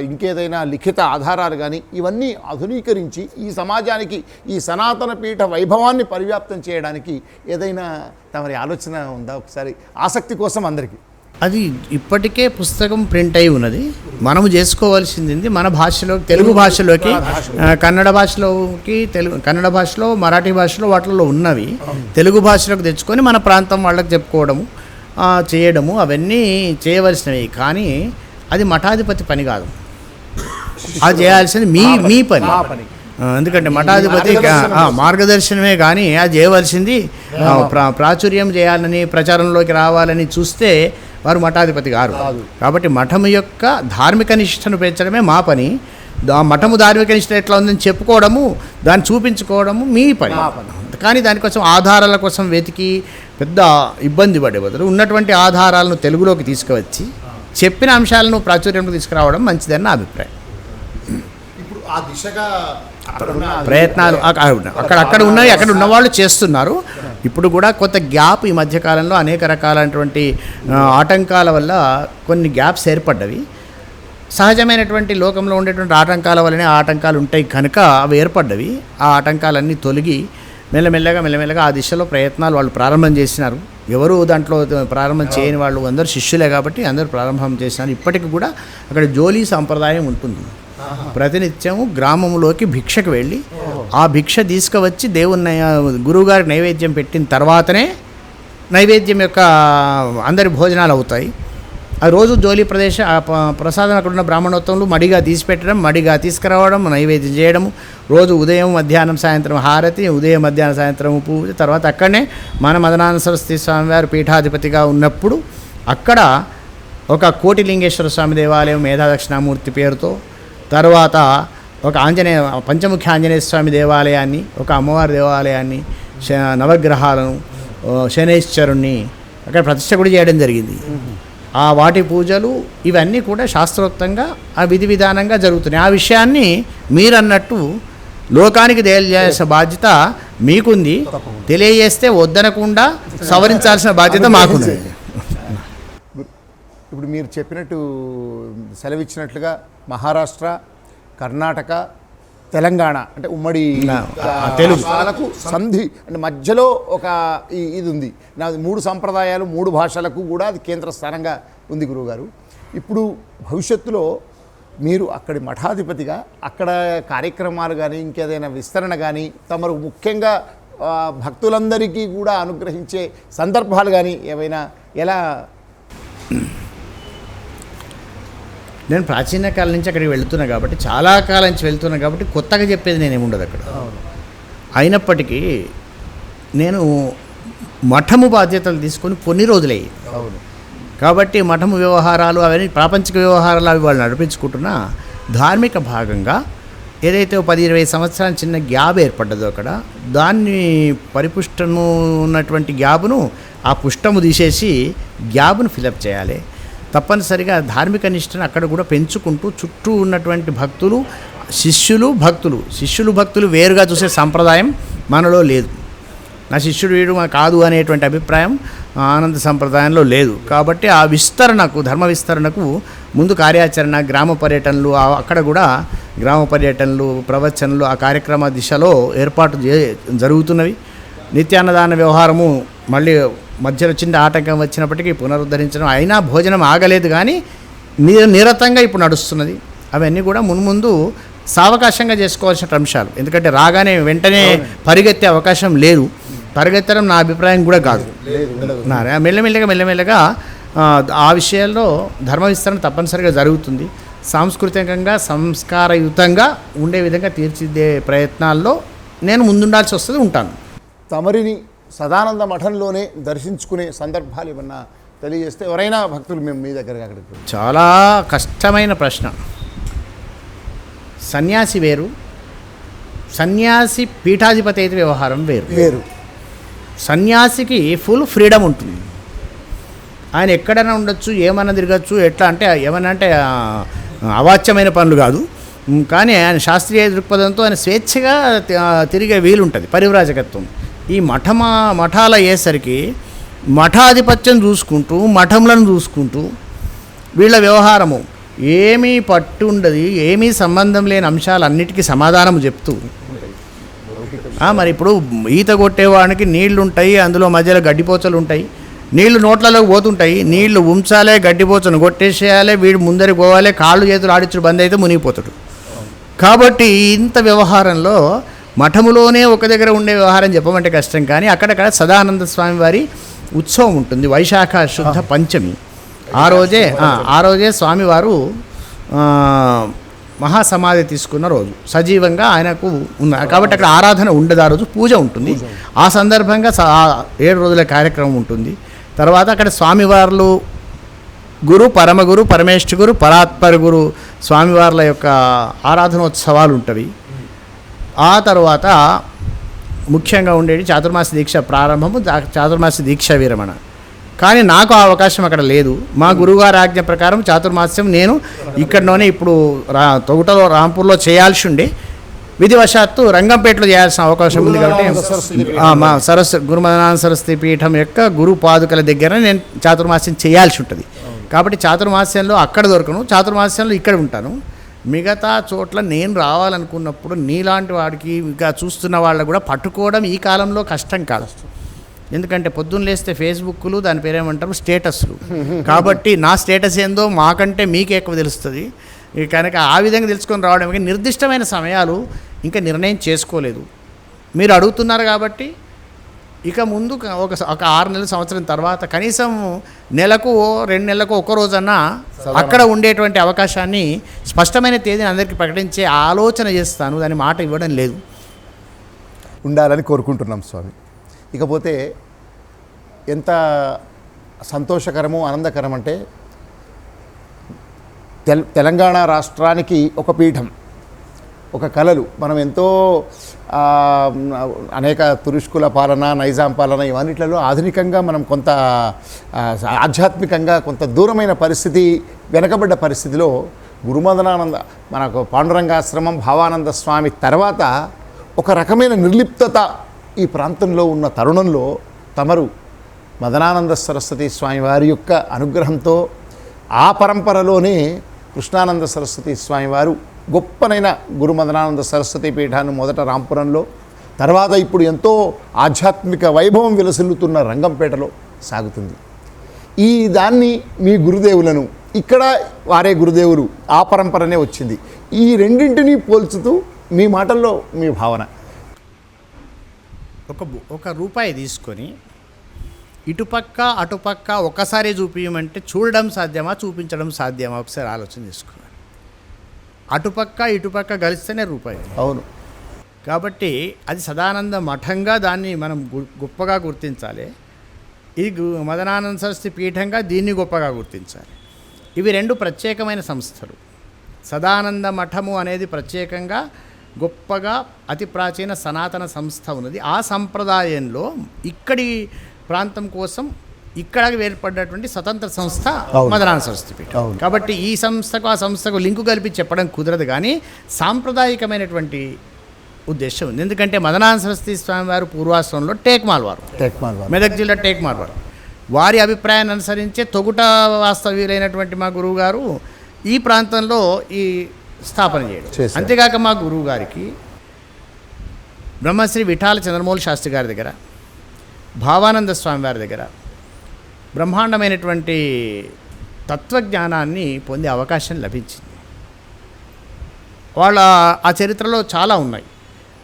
ఇంకేదైనా లిఖిత ఆధారాలు కానీ ఇవన్నీ ఆధునీకరించి ఈ సమాజానికి ఈ సనాతన పీఠ వైభవాన్ని పరివ్యాప్తం చేయడానికి ఏదైనా తమరి ఆలోచన ఉందా? ఒకసారి ఆసక్తి కోసం అందరికీ. అది ఇప్పటికే పుస్తకం ప్రింట్ అయి ఉన్నది. మనము చేసుకోవాల్సింది మన భాషలో, తెలుగు భాషలోకి, కన్నడ భాషలో, మరాఠీ భాషలో వాటిల్లో ఉన్నవి తెలుగు భాషలోకి తెచ్చుకొని మన ప్రాంతం వాళ్ళకి చెప్పుకోవడము, చేయడము అవన్నీ చేయవలసినవి. కానీ అది మఠాధిపతి పని కాదు. అది చేయాల్సింది మీ పని. ఎందుకంటే మఠాధిపతి మార్గదర్శనమే కానీ అది చేయవలసింది ప్రాచుర్యం చేయాలని, ప్రచారంలోకి రావాలని చూస్తే వారు మఠాధిపతి గారు. కాబట్టి మఠము యొక్క ధార్మిక నిష్ఠను పెంచడమే మా పని. మఠము ధార్మిక నిష్ఠ ఎట్లా ఉందని చెప్పుకోవడము, దాన్ని చూపించుకోవడము మీ పని. కానీ దానికోసం ఆధారాల కోసం వెతికి పెద్ద ఇబ్బంది పడే బదులు ఉన్నటువంటి ఆధారాలను తెలుగులోకి తీసుకువచ్చి చెప్పిన అంశాలను ప్రాచుర్యంలో తీసుకురావడం మంచిదని నా అభిప్రాయం. ఇప్పుడు ఆ దిశగా ప్రయత్నాలు అక్కడ ఉన్నవి, అక్కడ ఉన్నవాళ్ళు చేస్తున్నారు. ఇప్పుడు కూడా కొంత గ్యాప్ ఈ మధ్యకాలంలో అనేక రకాలైనటువంటి ఆటంకాల వల్ల కొన్ని గ్యాప్స్ ఏర్పడ్డవి. సహజమైనటువంటి లోకంలో ఉండేటువంటి ఆటంకాల వల్లనే ఆటంకాలు ఉంటాయి కనుక అవి ఏర్పడ్డవి. ఆ ఆటంకాలన్నీ తొలగి మెల్లమెల్లగా ఆ దిశలో ప్రయత్నాలు వాళ్ళు ప్రారంభం చేసినారు. ఎవరు దాంట్లో ప్రారంభం చేయని వాళ్ళు అందరూ శిష్యులే కాబట్టి అందరూ ప్రారంభం చేసినారు. ఇప్పటికి కూడా అక్కడ జోలీ సాంప్రదాయం ఉంటుంది. ప్రతినిత్యము గ్రామంలోకి భిక్షకు వెళ్ళి ఆ భిక్ష తీసుకువచ్చి దేవుని గురువుగారికి నైవేద్యం పెట్టిన తర్వాతనే నైవేద్యం యొక్క అందరి భోజనాలు అవుతాయి. ఆ రోజు జోలి ప్రసాదం అక్కడున్న బ్రాహ్మణోత్సవంలో మడిగా తీసిపెట్టడం, మడిగా తీసుకురావడం, నైవేద్యం చేయడము, రోజు ఉదయం మధ్యాహ్నం సాయంత్రం హారతి, ఉదయం మధ్యాహ్నం సాయంత్రం పూజ. తర్వాత అక్కడనే మన మదనానంద సరస్వతి స్వామివారు పీఠాధిపతిగా ఉన్నప్పుడు అక్కడ ఒక కోటిలింగేశ్వర స్వామి దేవాలయం మేధాదక్షిణామూర్తి పేరుతో, తర్వాత ఒక పంచముఖి ఆంజనేయ స్వామి దేవాలయాన్ని, ఒక అమ్మవారి దేవాలయాన్ని, నవగ్రహాలను, శనేశ్వరుణ్ణి అక్కడ ప్రతిష్ట కూడా చేయడం జరిగింది. ఆ వాటి పూజలు ఇవన్నీ కూడా శాస్త్రోక్తంగా ఆ విధి విధానంగా జరుగుతున్నాయి. ఆ విషయాన్ని మీరన్నట్టు లోకానికి తెలియజేసే బాధ్యత మీకుంది, తెలియజేస్తే వద్దనకుండా సవరించాల్సిన బాధ్యత మాకుంది. ఇప్పుడు మీరు చెప్పినట్టు సెలవిచ్చినట్లుగా మహారాష్ట్ర, కర్ణాటక, తెలంగాణ అంటే ఉమ్మడి తెలుగు రాష్ట్రాలకు సంధి అంటే మధ్యలో ఒక ఇది ఉంది. నాది 3 సంప్రదాయాలు 3 భాషలకు కూడా అది కేంద్ర స్థానంగా ఉంది గురువుగారు. ఇప్పుడు భవిష్యత్తులో మీరు అక్కడి మఠాధిపతిగా అక్కడ కార్యక్రమాలు కానీ ఇంకేదైనా విస్తరణ కానీ తమరు ముఖ్యంగా భక్తులందరికీ కూడా అనుగ్రహించే సందర్భాలు కానీ ఏవైనా ఎలా? నేను ప్రాచీన కాలం నుంచి అక్కడికి వెళ్తున్నా కాబట్టి, చాలా కాలం నుంచి వెళ్తున్నా కాబట్టి కొత్తగా చెప్పేది నేనేముండదు అక్కడ. అయినప్పటికీ నేను మఠము బాధ్యతలు తీసుకొని కొన్ని రోజులయ్యి. అవును. కాబట్టి మఠము వ్యవహారాలు అవన్నీ ప్రాపంచిక వ్యవహారాలు అవి వాళ్ళు నడిపించుకుంటున్నా ధార్మిక భాగంగా ఏదైతే 10-20 సంవత్సరాల చిన్న గ్యాప్ ఏర్పడ్డదో అక్కడ, దాన్ని పరిపుష్టము ఉన్నటువంటి గ్యాప్ను ఆ పుష్టము తీసేసి గ్యాప్ను ఫిలప్ చేయాలి. తప్పనిసరిగా ధార్మిక నిష్టను అక్కడ కూడా పెంచుకుంటూ చుట్టూ ఉన్నటువంటి భక్తులు, శిష్యులు భక్తులు వేరుగా చూసే సంప్రదాయం మనలో లేదు. నా శిష్యుడు వీడు కాదు అనేటువంటి అభిప్రాయం ఆనంద సంప్రదాయంలో లేదు. కాబట్టి ఆ విస్తరణకు, ధర్మ విస్తరణకు ముందు కార్యాచరణ, గ్రామ పర్యటనలు, అక్కడ కూడా గ్రామ పర్యటనలు, ప్రవచనలు ఆ కార్యక్రమ దిశలో ఏర్పాటు జరుగుతున్నవి. నిత్యాన్నదాన వ్యవహారము మళ్ళీ మధ్యలో చిన్న ఆటంకం వచ్చినప్పటికీ పునరుద్ధరించడం, అయినా భోజనం ఆగలేదు కానీ నిరతంగా ఇప్పుడు నడుస్తున్నది. అవన్నీ కూడా మున్ముందు సావకాశంగా చేసుకోవాల్సిన అంశాలు. ఎందుకంటే రాగానే వెంటనే పరిగెత్తే అవకాశం లేదు. పరిగెత్తడం నా అభిప్రాయం కూడా కాదు. మెల్లమెల్లగా ఆ విషయాల్లో ధర్మ విస్తరణ తప్పనిసరిగా జరుగుతుంది. సాంస్కృతికంగా సంస్కారయుతంగా ఉండే విధంగా తీర్చిదిద్దే ప్రయత్నాల్లో నేను ముందుండాల్సి వస్తుంది, ఉంటాను. తమరిని సదానంద మఠంలోనే దర్శించుకునే సందర్భాలు ఏమన్నా తెలియజేస్తే ఎవరైనా భక్తులు మేము మీ దగ్గరికి అక్కడికి. చాలా కష్టమైన ప్రశ్న. సన్యాసి వేరు, సన్యాసి పీఠాధిపతి అయితే వ్యవహారం వేరు. సన్యాసికి ఫుల్ ఫ్రీడమ్ ఉంటుంది. ఆయన ఎక్కడైనా ఉండొచ్చు, ఏమన్నా తిరగచ్చు. ఎట్లా అంటే ఏమన్నా అంటే అవాచ్యమైన పనులు కాదు, కానీ ఆయన శాస్త్రీయ దృక్పథంతో ఆయన స్వేచ్ఛగా తిరిగే వీలుంటుంది. పరివ్రాజకత్వం. ఈ మఠాలు అయ్యేసరికి మఠాధిపత్యం చూసుకుంటూ, మఠంలను చూసుకుంటూ వీళ్ళ వ్యవహారము ఏమీ పట్టు ఉండదు, ఏమీ సంబంధం లేని అంశాలన్నిటికీ సమాధానం చెప్తూ, మరి ఇప్పుడు ఈత కొట్టేవాడికి నీళ్లు ఉంటాయి, అందులో మధ్యలో గడ్డిపోచలు ఉంటాయి, నీళ్లు నోట్లలోకి పోతుంటాయి, నీళ్లు ఉంచాలే, గడ్డిపోచను కొట్టేసేయాలి, వీడు ముందరికి పోవాలి, కాళ్ళు చేతులు ఆడించుడు బంద్ అయితే మునిగిపోతాడు. కాబట్టి ఇంత వ్యవహారంలో మఠములోనే ఒక దగ్గర ఉండే వ్యవహారం చెప్పమంటే కష్టం. కానీ అక్కడక్కడ సదానంద స్వామి వారి ఉత్సవం ఉంటుంది, వైశాఖ శుద్ధ పంచమి. ఆ రోజే స్వామివారు మహాసమాధి తీసుకున్న రోజు, సజీవంగా ఆయనకు ఉన్న కాబట్టి అక్కడ ఆరాధన ఉండదు. ఆ రోజు పూజ ఉంటుంది. ఆ సందర్భంగా 7 రోజుల కార్యక్రమం ఉంటుంది. తర్వాత అక్కడ స్వామివార్లు గురు, పరమగురు, పరమేష్ఠ గురు, పరాత్పర గురు స్వామివార్ల యొక్క ఆరాధనోత్సవాలు ఉంటవి. ఆ తర్వాత ముఖ్యంగా ఉండేది చాతుర్మాస దీక్ష ప్రారంభము, చాతుర్మాస దీక్ష విరమణ. కానీ నాకు ఆ అవకాశం అక్కడ లేదు. మా గురువుగారి ఆజ్ఞ ప్రకారం చాతుర్మాస్యం నేను ఇక్కడలోనే ఇప్పుడు తొగుటలో రాంపూర్లో చేయాల్సి ఉండే, విధివశాత్తు రంగంపేటలో చేయాల్సిన అవకాశం ఉంది. కాబట్టి మా గురుమదనానంద సరస్వతి పీఠం యొక్క గురు పాదుకల దగ్గర నేను చాతుర్మాస్యం చేయాల్సి ఉంటుంది. కాబట్టి చాతుర్మాస్యంలో అక్కడ దొరకను, చాతుర్మాస్యంలో ఇక్కడ ఉంటాను. మిగతా చోట్ల నేను రావాలనుకున్నప్పుడు నీలాంటి వాడికి ఇంకా చూస్తున్న వాళ్ళకు కూడా పట్టుకోవడం ఈ కాలంలో కష్టం కాదు. ఎందుకంటే పొద్దున్న లేస్తే ఫేస్బుక్లు, దాని పేరేమంటారు స్టేటస్లు. కాబట్టి నా స్టేటస్ ఏందో మాకంటే మీకే ఎక్కువ తెలుస్తుంది. కనుక ఆ విధంగా తెలుసుకొని రావడం, నిర్దిష్టమైన సమయాలు ఇంకా నిర్ణయం చేసుకోలేదు. మీరు అడుగుతున్నారు కాబట్టి ఇక ముందు ఒక 6 నెలల సంవత్సరం తర్వాత కనీసం నెలకు 2 నెలలకు ఒక రోజన్నా అక్కడ ఉండేటువంటి అవకాశాన్ని స్పష్టమైన తేదీని అందరికీ ప్రకటించే ఆలోచన చేస్తాను. దాని మాట ఇవ్వడం లేదు. ఉండాలని కోరుకుంటున్నాం స్వామి. ఇకపోతే ఎంత సంతోషకరము, ఆనందకరం అంటే తెలంగాణ రాష్ట్రానికి ఒక పీఠం, ఒక కళలు. మనం ఎంతో అనేక తురుష్కుల పాలన, నైజాం పాలన, ఇవన్నిట్లలో ఆధునికంగా మనం కొంత ఆధ్యాత్మికంగా కొంత దూరమైన పరిస్థితి, వెనకబడ్డ పరిస్థితిలో గురుమదనానంద మనకు పాండురంగాశ్రమం, భావానంద స్వామి తర్వాత ఒక రకమైన నిర్లిప్తత ఈ ప్రాంతంలో ఉన్న తరుణంలో తమరు మదనానంద సరస్వతి స్వామి వారి యొక్క అనుగ్రహంతో ఆ పరంపరలోనే కృష్ణానంద సరస్వతి స్వామి వారు గొప్పనైన గురు మదనానంద సరస్వతి పీఠాన్ని మొదట రాంపురంలో, తర్వాత ఇప్పుడు ఎంతో ఆధ్యాత్మిక వైభవం విలసిల్లుతున్న రంగంపేటలో సాగుతుంది. ఈ దాన్ని మీ గురుదేవులను ఇక్కడ వారే గురుదేవులు, ఆ పరంపరనే వచ్చింది. ఈ రెండింటినీ పోల్చుతూ మీ మాటల్లో మీ భావన. ఒక రూపాయి తీసుకొని ఇటుపక్క అటుపక్క ఒకసారి చూపించమంటే చూడడం సాధ్యమా, చూపించడం సాధ్యమా? ఒకసారి ఆలోచన చేసుకోవాలి. అటుపక్క ఇటుపక్క కలిస్తేనే రూపాయి. అవును. కాబట్టి అది సదానంద మఠంగా దాన్ని మనం గొప్పగా గుర్తించాలి. ఇది మదనానంద సరస్వతి పీఠంగా దీన్ని గొప్పగా గుర్తించాలి. ఇవి రెండు ప్రత్యేకమైన సంస్థలు. సదానంద మఠము అనేది ప్రత్యేకంగా గొప్పగా అతి ప్రాచీన సనాతన సంస్థ ఉన్నది. ఆ సంప్రదాయంలో ఇక్కడి ప్రాంతం కోసం ఇక్కడ ఏర్పడినటువంటి స్వతంత్ర సంస్థ మదనానంద సరస్వతి పీఠం. కాబట్టి ఈ సంస్థకు ఆ సంస్థకు లింకు కలిపి చెప్పడం కుదరదు, కానీ సాంప్రదాయికమైనటువంటి ఉద్దేశం ఉంది. ఎందుకంటే మదనానంద సరస్వతి స్వామి వారు పూర్వాశ్రమంలో టేక్మాల్ వారు, మెదక్ జిల్లా టేక్మాల్ వారు. వారి అభిప్రాయాన్ని అనుసరించే తొగుట వాస్తవ్యులైనటువంటి మా గురువు గారు ఈ ప్రాంతంలో ఈ స్థాపన చేయడం. అంతేకాక మా గురువు గారికి బ్రహ్మశ్రీ విఠాల చంద్రమౌళి శాస్త్రి గారి దగ్గర, భావానంద స్వామి వారి దగ్గర బ్రహ్మాండమైనటువంటి తత్వజ్ఞానాన్ని పొందే అవకాశం లభించింది. వాళ్ళ ఆ చరిత్రలో చాలా ఉన్నాయి.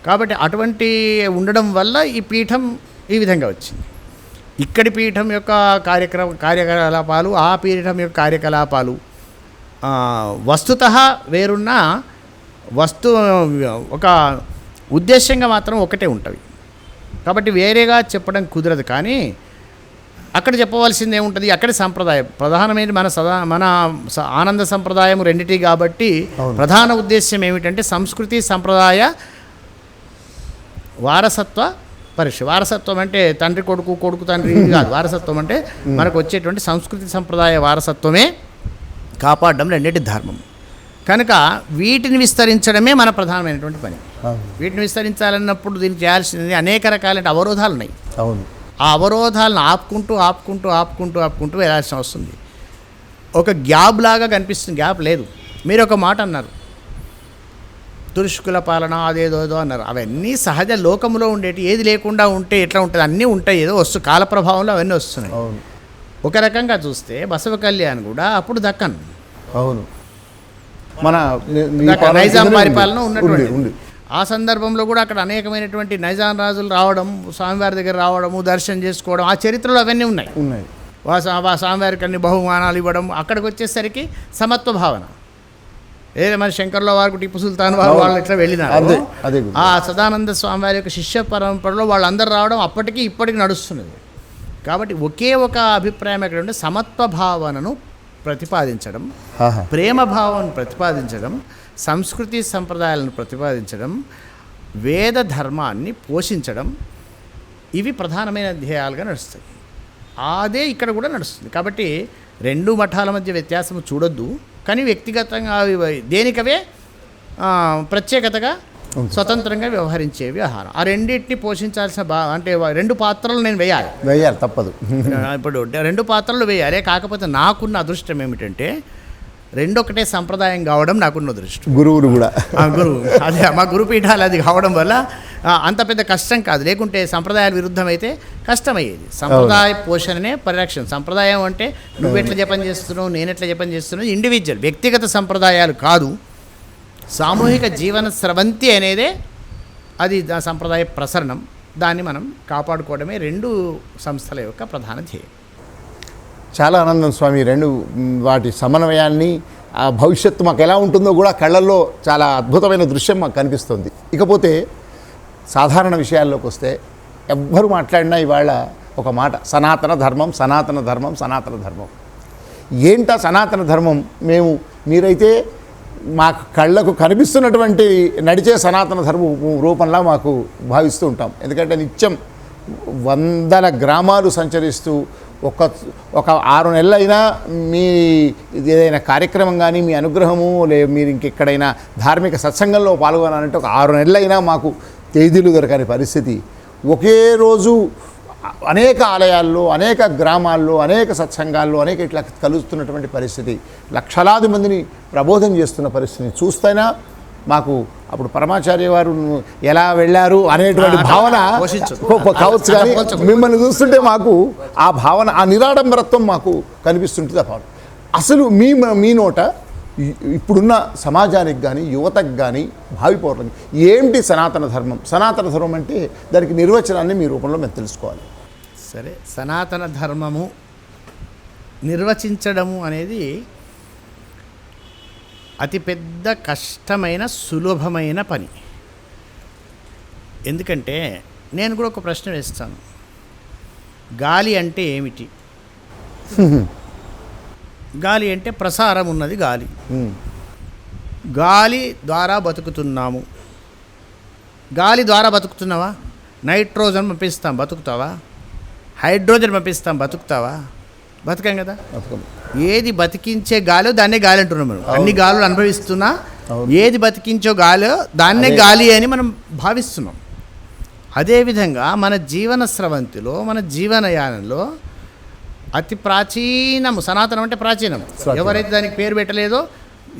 కాబట్టి అటువంటి ఉండడం వల్ల ఈ పీఠం ఈ విధంగా వచ్చింది. ఇక్కడి పీఠం యొక్క కార్యకలాపాలు, ఆ పీఠం యొక్క కార్యకలాపాలు వస్తుతః వేరున్న ఒక ఉద్దేశంగా మాత్రం ఒకటే ఉంటవి. కాబట్టి వేరేగా చెప్పడం కుదరదు. కానీ అక్కడ చెప్పవలసింది ఏముంటుంది, అక్కడి సంప్రదాయం ప్రధానమైన మన ఆనంద సంప్రదాయం రెండిటి. కాబట్టి ప్రధాన ఉద్దేశం ఏమిటంటే సంస్కృతి సంప్రదాయ వారసత్వ వారసత్వం అంటే తండ్రి కొడుకు, కొడుకు తండ్రి కాదు. వారసత్వం అంటే మనకు వచ్చేటువంటి సంస్కృతి సంప్రదాయ వారసత్వమే కాపాడడం రెండింటి ధర్మం. కనుక వీటిని విస్తరించడమే మన ప్రధానమైనటువంటి పని. వీటిని విస్తరించాలన్నప్పుడు దీనికి చేయాల్సింది అనేక రకాలైన అవరోధాలు ఉన్నాయి. అవును. ఆ అవరోధాలను ఆపుకుంటూ వెళ్ళాల్సిన వస్తుంది. ఒక గ్యాప్ లాగా కనిపిస్తుంది. గ్యాప్ లేదు. మీరు ఒక మాట అన్నారు, తురుష్కుల పాలన అదేదో అన్నారు. అవన్నీ సహజ లోకంలో ఉండేటి. ఏది లేకుండా ఉంటే ఎట్లా ఉంటుంది? అన్నీ ఉంటాయి. ఏదో కాల ప్రభావంలో అవన్నీ వస్తున్నాయి. ఒక రకంగా చూస్తే బసవ కళ్యాణ్ కూడా అప్పుడు దక్కన్, అవును, మన నైజాం పరిపాలన ఉన్నటువంటి ఆ సందర్భంలో కూడా అక్కడ అనేకమైనటువంటి నైజాం రాజులు రావడం, స్వామివారి దగ్గర రావడము, దర్శనం చేసుకోవడం, ఆ చరిత్రలో అవన్నీ ఉన్నాయి. స్వామివారికి అన్ని బహుమానాలు ఇవ్వడం. అక్కడికి వచ్చేసరికి సమత్వ భావన. ఏదో మన శంకర్ల వారికి టిప్పు సుల్తాన్ వాళ్ళు ఇట్లా వెళ్ళినారు. ఆ సదానంద స్వామివారి యొక్క శిష్య పరంపరలో వాళ్ళందరూ రావడం అప్పటికి ఇప్పటికి నడుస్తున్నది. కాబట్టి ఒకే ఒక అభిప్రాయం ఎక్కడ ఉంటే సమత్వ భావనను ప్రతిపాదించడం, ప్రేమ భావనను ప్రతిపాదించడం, సంస్కృతి సంప్రదాయాలను ప్రతిపాదించడం, వేద ధర్మాన్ని పోషించడం, ఇవి ప్రధానమైన ధ్యేయాలుగా నడుస్తాయి. అదే ఇక్కడ కూడా నడుస్తుంది. కాబట్టి రెండు మఠాల మధ్య వ్యత్యాసం చూడొద్దు. కానీ వ్యక్తిగతంగా దేనికవే ప్రత్యేకతగా స్వతంత్రంగా వ్యవహరించే వ్యవహారం. ఆ రెండింటిని పోషించాల్సిన అంటే రెండు పాత్రలు నేను వేయాలి తప్పదు. ఇప్పుడు రెండు పాత్రలు వేయాలి. కాకపోతే నాకున్న అదృష్టం ఏమిటంటే రెండొకటే సంప్రదాయం కావడం నాకున్న అదృష్టం. గురువులు కూడా గురువు అదే మా గురుపీఠాలు అది కావడం వల్ల అంత పెద్ద కష్టం కాదు. లేకుంటే సంప్రదాయాల విరుద్ధం అయితే కష్టమయ్యేది. సంప్రదాయ పోషణనే పరిరక్షణ. సంప్రదాయం అంటే నువ్వెట్లా జపం చేస్తున్నావు, నేనెట్లా జపం చేస్తున్నావు, ఇండివిజువల్ వ్యక్తిగత సంప్రదాయాలు కాదు. సామూహిక జీవన స్రవంతి అనేదే అది సంప్రదాయ ప్రసరణం. దాన్ని మనం కాపాడుకోవడమే రెండు సంస్థల యొక్క ప్రధాన ధ్యేయం. చాలా ఆనందం స్వామి. రెండు వాటి సమన్వయాన్ని, ఆ భవిష్యత్తు మాకు ఎలా ఉంటుందో కూడా కళ్ళల్లో చాలా అద్భుతమైన దృశ్యం మాకు కనిపిస్తుంది. ఇకపోతే సాధారణ విషయాల్లోకి వస్తే ఎవ్వరు మాట్లాడినా ఇవాళ ఒక మాట, సనాతన ధర్మం, సనాతన ధర్మం, సనాతన ధర్మం. ఏంటా సనాతన ధర్మం? మీరైతే మా కళ్ళకు కనిపిస్తున్నటువంటి నడిచే సనాతన ధర్మ రూపంలా మాకు భావిస్తూ ఉంటాం. ఎందుకంటే నిత్యం వందల గ్రామాలు సంచరిస్తూ ఒక 6 నెలలైనా మీ ఏదైనా కార్యక్రమం కానీ, మీ అనుగ్రహము మీరు ఇంకెక్కడైనా ధార్మిక సత్సంగంలో పాల్గొనాలంటే ఒక 6 నెలలైనా మాకు తేదీలు దొరకని పరిస్థితి. ఒకే రోజు అనేక ఆలయాల్లో, అనేక గ్రామాల్లో, అనేక సత్సంగాల్లో అనేక ఇట్లా కలుస్తున్నటువంటి పరిస్థితి, లక్షలాది మందిని ప్రబోధం చేస్తున్న పరిస్థితిని చూస్తేనా మాకు అప్పుడు పరమాచార్య వారు ఎలా వెళ్ళారు అనేటువంటి భావన కావచ్చు. కానీ మిమ్మల్ని చూస్తుంటే మాకు ఆ భావన, ఆ నిరాడంబరత్వం మాకు కనిపిస్తుంటుంది. ఆ భావన అసలు మీ నోట ఇప్పుడున్న సమాజానికి కానీ, యువతకు కానీ, భావి పౌరులకు ఏంటి సనాతన ధర్మం? సనాతన ధర్మం అంటే దానికి నిర్వచనాన్ని మీ రూపంలో మేము తెలుసుకోవాలి. సరే, సనాతన ధర్మము నిర్వచించడము అనేది అతిపెద్ద కష్టమైన సులభమైన పని. ఎందుకంటే నేను కూడా ఒక ప్రశ్న వేస్తాను, గాలి అంటే ఏమిటి? గాలి అంటే ప్రసారం ఉన్నది గాలి. గాలి ద్వారా బతుకుతున్నాము. గాలి ద్వారా బతుకుతున్నావా? నైట్రోజన్ పంపిస్తాం, బతుకుతావా? హైడ్రోజన్ పంపిస్తాం, బతుకుతావా? బతకం కదా. ఏది బతికించే గాలో దాన్నే గాలి అంటున్నాం మనం. అన్ని గాలులు అనుభవిస్తున్నా ఏది బతికించో గాలో దాన్నే గాలి అని మనం భావిస్తున్నాం. అదేవిధంగా మన జీవన స్రవంతిలో, మన జీవనయానంలో అతి ప్రాచీనము సనాతనం అంటే ప్రాచీనం. ఎవరైతే దానికి పేరు పెట్టలేదో,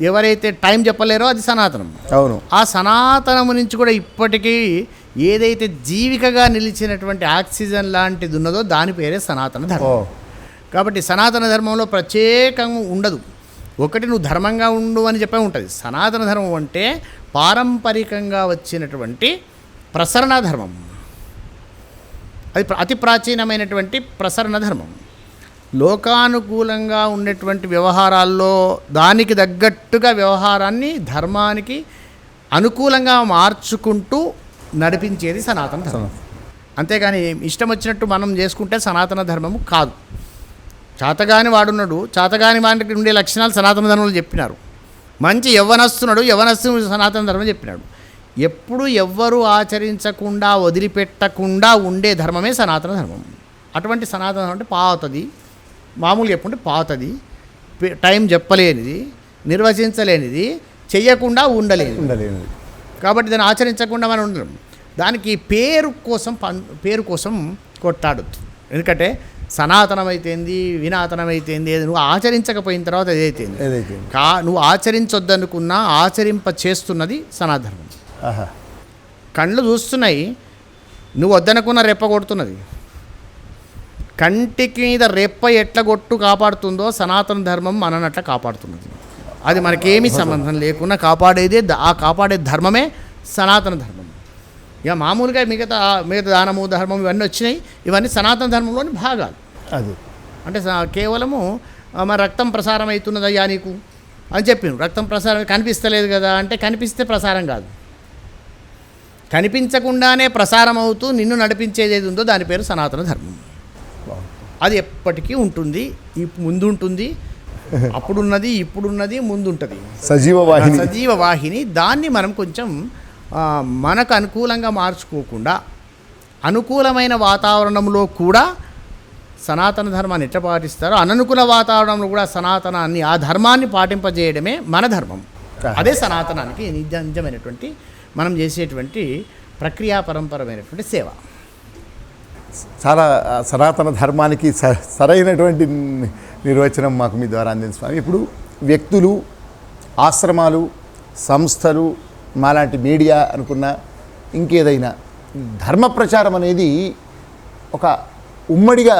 ఎవరైతే టైం చెప్పలేరో అది సనాతనం. అవును. ఆ సనాతనము నుంచి కూడా ఇప్పటికీ ఏదైతే జీవికగా నిలిచినటువంటి ఆక్సిజన్ లాంటిది ఉన్నదో దాని పేరే సనాతన ధర్మం. కాబట్టి సనాతన ధర్మంలో ప్రత్యేకంగా ఉండదు. ఒకటి నువ్వు ధర్మంగా ఉండు అని చెప్పే ఉంటుంది. సనాతన ధర్మం అంటే పారంపరికంగా వచ్చినటువంటి ప్రసరణ ధర్మం. అది అతి ప్రాచీనమైనటువంటి ప్రసరణ ధర్మం. లోకానుకూలంగా ఉండేటువంటి వ్యవహారాల్లో దానికి తగ్గట్టుగా వ్యవహారాన్ని ధర్మానికి అనుకూలంగా మార్చుకుంటూ నడిపించేది సనాతన ధర్మం. అంతేగాని ఇష్టం వచ్చినట్టు మనం చేసుకుంటే సనాతన ధర్మము కాదు. చాతగాని వాడున్నాడు, చాతగాని వాడికి ఉండే లక్షణాలు సనాతన ధర్మంలో చెప్పినారు. మంచి యవ్వనస్తున్నాడు, యవ్వనస్తుడు సనాతన ధర్మం చెప్పినాడు. ఎప్పుడు ఎవ్వరూ ఆచరించకుండా వదిలిపెట్టకుండా ఉండే ధర్మమే సనాతన ధర్మం. అటువంటి సనాతన ధర్మం అంటే పాతది, మామూలు చెప్పుకుంటే పాతది, టైం చెప్పలేనిది, నిర్వచించలేనిది, చెయ్యకుండా ఉండలేనిది. కాబట్టి దాన్ని ఆచరించకుండా మనం ఉండలేం. దానికి పేరు కోసం కొట్టాడొద్దు. ఎందుకంటే సనాతనమైతేంది, వినాతనమైతేంది, నువ్వు ఆచరించకపోయిన తర్వాత ఏదైతేంది నువ్వు ఆచరించొద్దనుకున్నా ఆచరింప చేస్తున్నది సనాతనం. కళ్ళు చూస్తున్నాయి, నువ్వు వద్దనుకున్న రెప్ప కొడుతున్నది. కంటికి మీద రెప్ప ఎట్ల కొట్టు కాపాడుతుందో సనాతన ధర్మం మననట్ల కాపాడుతున్నది. అది మనకేమీ సంబంధం లేకుండా కాపాడేదే, ఆ కాపాడే ధర్మమే సనాతన ధర్మం. ఇక మామూలుగా మిగతా దానము, ధర్మం ఇవన్నీ వచ్చినాయి. ఇవన్నీ సనాతన ధర్మంలోని భాగాలు. అది అంటే కేవలము మన రక్తం ప్రసారం అవుతున్నదయ్యా నీకు అని చెప్పాను. రక్తం ప్రసారం కనిపిస్తలేదు కదా అంటే కనిపిస్తే ప్రసారం కాదు. కనిపించకుండానే ప్రసారం అవుతూ నిన్ను నడిపించేది ఏది ఉందో దాని పేరు సనాతన ధర్మం. అది ఎప్పటికీ ఉంటుంది, ముందు ఉంటుంది, అప్పుడున్నది, ఇప్పుడున్నది, ముందుంటుంది. సజీవ వాహిని. దాన్ని మనం కొంచెం మనకు అనుకూలంగా మార్చుకోకుండా అనుకూలమైన వాతావరణంలో కూడా సనాతన ధర్మాన్ని ఎట్లా పాటిస్తారో అననుకూల వాతావరణంలో కూడా సనాతనాన్ని, ఆ ధర్మాన్ని పాటింపజేయడమే మన ధర్మం. అదే సనాతనానికి నిజమైనటువంటి మనం చేసేటువంటి ప్రక్రియా పరంపరమైనటువంటి సేవ. చాలా సనాతన ధర్మానికి సరైనటువంటి నిర్వచనం మాకు మీ ద్వారా అందించాము. ఇప్పుడు వ్యక్తులు, ఆశ్రమాలు, సంస్థలు, మాలాంటి మీడియా అనుకున్న ఇంకేదైనా ధర్మ ప్రచారం అనేది ఒక ఉమ్మడిగా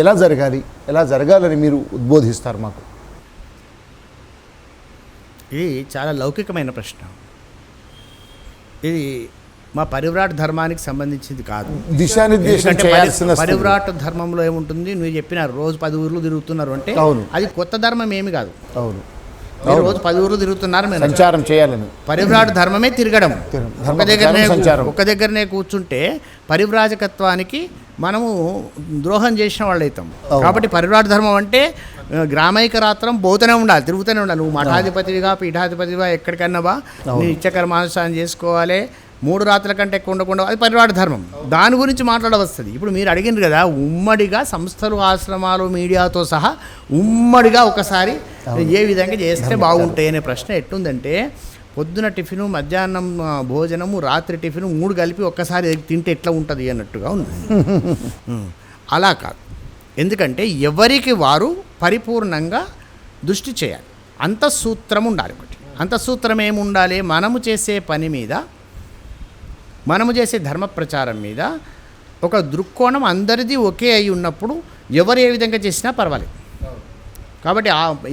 ఎలా జరగాలని మీరు ఉద్బోధిస్తారు మాకు? ఇది చాలా లౌకికమైన ప్రశ్న. ఇది మా పరివ్రాట్ ధర్మానికి సంబంధించింది కాదు. దిశానిర్దేశం చేయాల్సిన పరివ్రాట్ ధర్మంలో ఏముంటుంది, నువ్వు చెప్పినారు రోజు 10 ఊర్లు తిరుగుతున్నారు అంటే అది కొత్త ధర్మం ఏమి కాదు. అవును, రోజు 10 ఊర్లు తిరుగుతున్నారు, సంచారం చేయాలని. పరివ్రాట్ ధర్మమే తిరగడం. ఒక దగ్గరనే కూర్చుంటే పరివ్రాజకత్వానికి మనము ద్రోహం చేసిన వాళ్ళు అవుతాం. కాబట్టి పరివ్రాట్ ధర్మం అంటే గ్రామైక రాత్రం పోతూనే ఉండాలి, తిరుగుతూనే ఉండాలి. నువ్వు మఠాధిపతివిగా, పీఠాధిపతిగా ఎక్కడికన్నా బా, నీ నిత్యకర్మానుష్ఠానం చేసుకోవాలి. 3 రాత్రుల కంటే ఎక్కువ ఉండకుండా, అది పరివ్రాట ధర్మం. దాని గురించి మాట్లాడవస్తుంది. ఇప్పుడు మీరు అడిగినారు కదా, ఉమ్మడిగా సంస్థలు, ఆశ్రమాలు, మీడియాతో సహా ఉమ్మడిగా ఒకసారి ఏ విధంగా చేస్తే బాగుంటాయి అనే ప్రశ్న ఎట్లుందంటే, పొద్దున టిఫిను, మధ్యాహ్నం భోజనము, రాత్రి టిఫిను 3 కలిపి ఒక్కసారి తింటే ఎట్లా ఉంటుంది అన్నట్టుగా ఉంది. అలా కాదు. ఎందుకంటే ఎవరికి వారు పరిపూర్ణంగా దృష్టి చేయాలి. అంతఃసూత్రం ఉండాలి. ఒకటి అంతఃసూత్రం ఏముండాలి? మనము చేసే పని మీద, మనము చేసే ధర్మ ప్రచారం మీద ఒక దృక్కోణం అందరిది ఒకే అయి ఉన్నప్పుడు ఎవరు ఏ విధంగా చేసినా పర్వాలేదు. కాబట్టి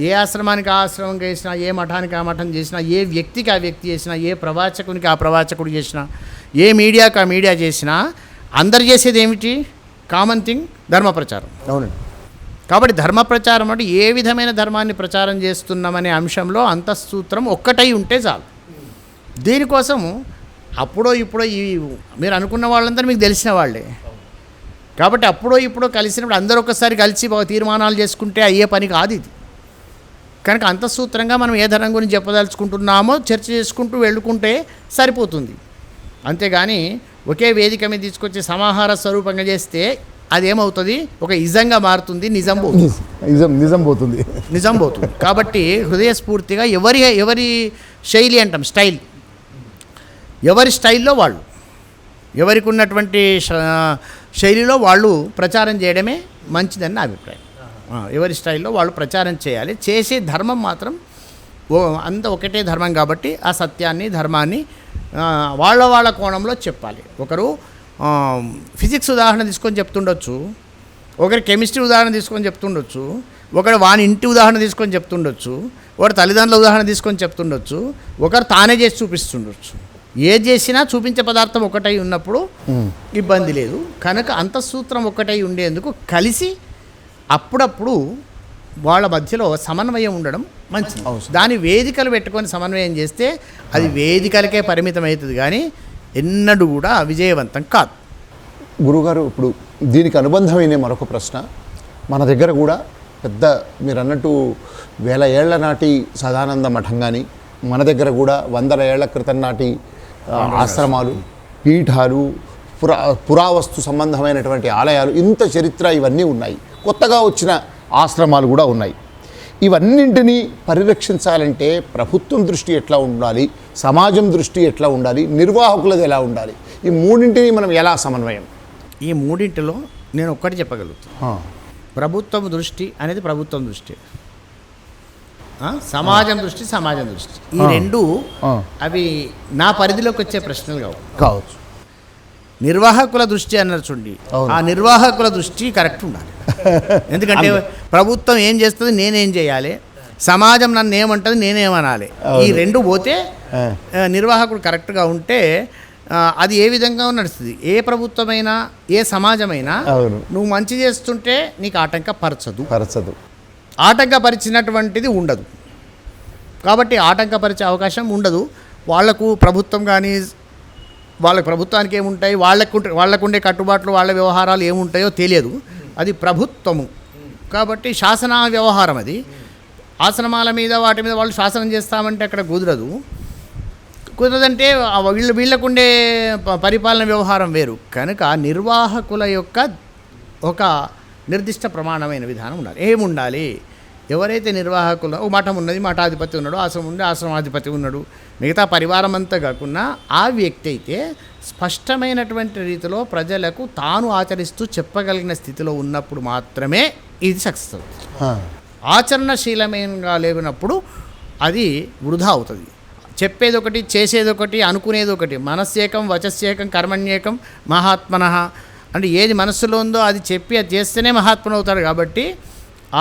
ఏ ఆశ్రమానికి ఆ ఆశ్రమం చేసినా, ఏ మఠానికి ఆ మఠం చేసినా, ఏ వ్యక్తికి ఆ వ్యక్తి చేసినా, ఏ ప్రవాచకునికి ఆ ప్రవాచకుడు చేసినా, ఏ మీడియాకి ఆ మీడియా చేసినా అందరు చేసేది ఏమిటి? కామన్ థింగ్, ధర్మ ప్రచారం. అవునండి. కాబట్టి ధర్మ ప్రచారం అంటే ఏ విధమైన ధర్మాన్ని ప్రచారం చేస్తున్నామనే అంశంలో అంతఃసూత్రం ఒక్కటై ఉంటే చాలు. దీనికోసము అప్పుడో ఇప్పుడో మీరు అనుకున్న వాళ్ళందరూ మీకు తెలిసిన వాళ్ళే. కాబట్టి అప్పుడో ఇప్పుడో కలిసినప్పుడు అందరూ ఒక్కసారి కలిసి తీర్మానాలు చేసుకుంటే అయ్యే పని కాదు ఇది. కనుక అంతఃసూత్రంగా మనం ఏ ధర్మం గురించి చెప్పదలుచుకుంటున్నామో చర్చ చేసుకుంటూ వెళ్ళుకుంటే సరిపోతుంది. అంతేగాని ఒకే వేదిక మీద తీసుకొచ్చి సమాహార స్వరూపంగా చేస్తే అదేమవుతుంది? ఒక ఇజంగా మారుతుంది, నిజం పోతుంది. నిజం పోతుంది. కాబట్టి హృదయస్ఫూర్తిగా ఎవరి శైలి అంటాం, స్టైల్, ఎవరి స్టైల్లో వాళ్ళు, ఎవరికి ఉన్నటువంటి శైలిలో వాళ్ళు ప్రచారం చేయడమే మంచిదని నా అభిప్రాయం. ఎవరి స్టైల్లో వాళ్ళు ప్రచారం చేయాలి. చేసే ధర్మం మాత్రం అంత ఒకటే ధర్మం కాబట్టి ఆ సత్యాన్ని, ధర్మాన్ని వాళ్ళ కోణంలో చెప్పాలి. ఒకరు ఫిజిక్స్ ఉదాహరణ తీసుకొని చెప్తుండొచ్చు, ఒకరు కెమిస్ట్రీ ఉదాహరణ తీసుకొని చెప్తుండొచ్చు, ఒకరు వాని ఇంటి ఉదాహరణ తీసుకొని చెప్తుండొచ్చు, ఒకరు తల్లిదండ్రుల ఉదాహరణ తీసుకొని చెప్తుండొచ్చు, ఒకరు తానే చేసి చూపిస్తుండొచ్చు. ఏది చేసినా చూపించే పదార్థం ఒకటై ఉన్నప్పుడు ఇబ్బంది లేదు. కనుక అంతఃసూత్రం ఒకటై ఉండేందుకు కలిసి అప్పుడప్పుడు వాళ్ళ మధ్యలో సమన్వయం ఉండడం మంచిది. దాని వేదికలు పెట్టుకొని సమన్వయం చేస్తే అది వేదికలకే పరిమితం అవుతుంది, కానీ ఎన్నడూ కూడా విజయవంతం కాదు. గురుగారు, ఇప్పుడు దీనికి అనుబంధమైన మరొక ప్రశ్న. మన దగ్గర కూడా పెద్ద మీరు అన్నట్టు 1000 ఏళ్ల నాటి సదానంద మఠం కానీ, మన దగ్గర కూడా 100 ఏళ్ల క్రితం నాటి ఆశ్రమాలు, పీఠాలు, పురావస్తు సంబంధమైనటువంటి ఆలయాలు, ఇంత చరిత్ర ఇవన్నీ ఉన్నాయి. కొత్తగా వచ్చిన ఆశ్రమాలు కూడా ఉన్నాయి. ఇవన్నింటినీ పరిరక్షించాలంటే ప్రభుత్వం దృష్టి ఎట్లా ఉండాలి, సమాజం దృష్టి ఎట్లా ఉండాలి, నిర్వాహకులది ఎలా ఉండాలి, ఈ మూడింటిని మనం ఎలా సమన్వయం? ఈ మూడింటిలో నేను ఒక్కటి చెప్పగలుగుతాను. ప్రభుత్వం దృష్టి అనేది ప్రభుత్వం దృష్టి, సమాజం దృష్టి సమాజం దృష్టి. ఈ రెండు అవి నా పరిధిలోకి వచ్చే ప్రశ్నలు కావచ్చు. నిర్వాహకుల దృష్టి అన్నారు చూడండి, ఆ నిర్వాహకుల దృష్టి కరెక్ట్ ఉండాలి. ఎందుకంటే ప్రభుత్వం ఏం చేస్తుంది, నేనేం చేయాలి, సమాజం నన్ను ఏమంటుంది, నేనేమనాలి, ఈ రెండు పోతే నిర్వాహకుడు కరెక్ట్గా ఉంటే అది ఏ విధంగా నడుస్తుంది. ఏ ప్రభుత్వమైనా ఏ సమాజమైనా నువ్వు మంచి చేస్తుంటే నీకు ఆటంకపరచదు, ఆటంకపరిచినటువంటిది ఉండదు. కాబట్టి ఆటంకపరిచే అవకాశం ఉండదు. వాళ్లకు ప్రభుత్వం కానీ, వాళ్ళ ప్రభుత్వానికి ఏముంటాయి, వాళ్ళకుండే కట్టుబాట్లు, వాళ్ళ వ్యవహారాలు ఏముంటాయో తెలియదు. అది ప్రభుత్వము కాబట్టి శాసన వ్యవహారం. అది ఆశ్రమాల మీద వాటి మీద వాళ్ళు శాసనం చేస్తామంటే అక్కడ కుదరదంటే వీళ్ళకుండే పరిపాలన వ్యవహారం వేరు. కనుక నిర్వాహకుల యొక్క ఒక నిర్దిష్ట ప్రమాణమైన విధానం ఉండాలి. ఏముండాలి? ఎవరైతే నిర్వాహకులు, మఠం ఉన్నది, మఠాధిపతి ఉన్నాడు, ఆశ్రమం ఉంది, ఆశ్రమాధిపతి ఉన్నాడు, మిగతా పరివారం అంతా కాకుండా ఆ వ్యక్తి అయితే స్పష్టమైనటువంటి రీతిలో ప్రజలకు తాను ఆచరిస్తూ చెప్పగలిగిన స్థితిలో ఉన్నప్పుడు మాత్రమే ఇది సక్సెస్ అవుతుంది. ఆచరణశీలమైనగా లేనప్పుడు అది వృధా అవుతుంది. చెప్పేది ఒకటి, చేసేది ఒకటి, అనుకునేది ఒకటి. మనస్సేకం వచస్సేకం కర్మణ్యేకం మహాత్మనః అంటే ఏది మనస్సులో ఉందో అది చెప్పి అది చేస్తేనే మహాత్ముడవుతాడు. కాబట్టి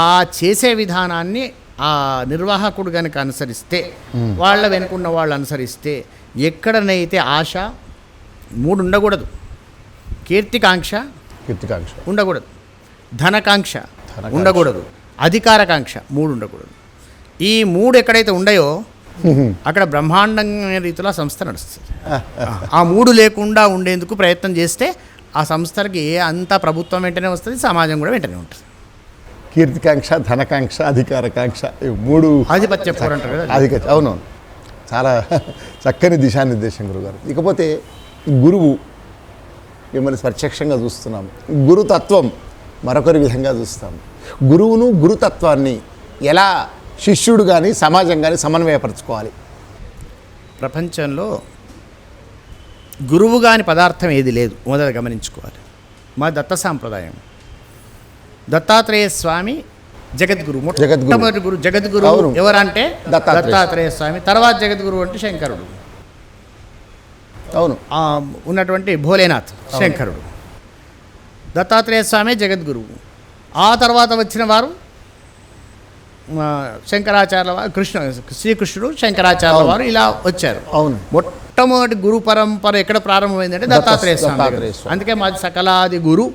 ఆ చేసే విధానాన్ని ఆ నిర్వాహకుడు కనుక అనుసరిస్తే, వాళ్ళ వెనుకున్న వాళ్ళు అనుసరిస్తే, ఎక్కడనైతే ఆశ 3 ఉండకూడదు, కీర్తికాంక్ష ఉండకూడదు, ధనకాంక్ష ఉండకూడదు, అధికారకాంక్ష 3 ఉండకూడదు. ఈ 3 ఎక్కడైతే ఉన్నాయో అక్కడ బ్రహ్మాండమైన రీతిలో ఆ సంస్థ నడుస్తుంది. ఆ 3 లేకుండా ఉండేందుకు ప్రయత్నం చేస్తే ఆ సంస్థలకి అంతా ప్రభుత్వం వెంటనే వస్తుంది, సమాజం కూడా వెంటనే ఉంటుంది. కీర్తికాంక్ష, ధనకాంక్ష, అధికారకాంక్ష 3 ఆధిపత్య పోరంటారు కదా. అవునవును, చాలా చక్కని దిశానిర్దేశం గురుగారు. ఇకపోతే గురువు, మిమ్మల్ని ప్రత్యక్షంగా చూస్తున్నాం. గురుతత్వం మరొకరి విధంగా చూస్తాం. గురువును, గురుతత్వాన్ని ఎలా శిష్యుడు కానీ సమాజం కానీ సమన్వయపరచుకోవాలి? ప్రపంచంలో గురువు కాని పదార్థం ఏది లేదు, మొదట గమనించుకోవాలి. మా దత్త సాంప్రదాయం, దత్తాత్రేయ స్వామి జగద్గురు, మొట్టమొదటి గురు జగద్గురు ఎవరంటే దత్తాత్రేయ స్వామి. తర్వాత జగద్గురు అంటే శంకరుడు, అవును, ఉన్నటువంటి భోలేనాథ్ శంకరుడు. దత్తాత్రేయ స్వామి జగద్గురువు. ఆ తర్వాత వచ్చిన వారు శంకరాచార్య వారు, శ్రీకృష్ణుడు, శంకరాచార్య వారు ఇలా వచ్చారు. అవును. మొట్టమొదటి గురు పరంపర ఎక్కడ ప్రారంభమైందంటే దత్తాత్రేయ స్వామి. అందుకే మాది సకలాది గురు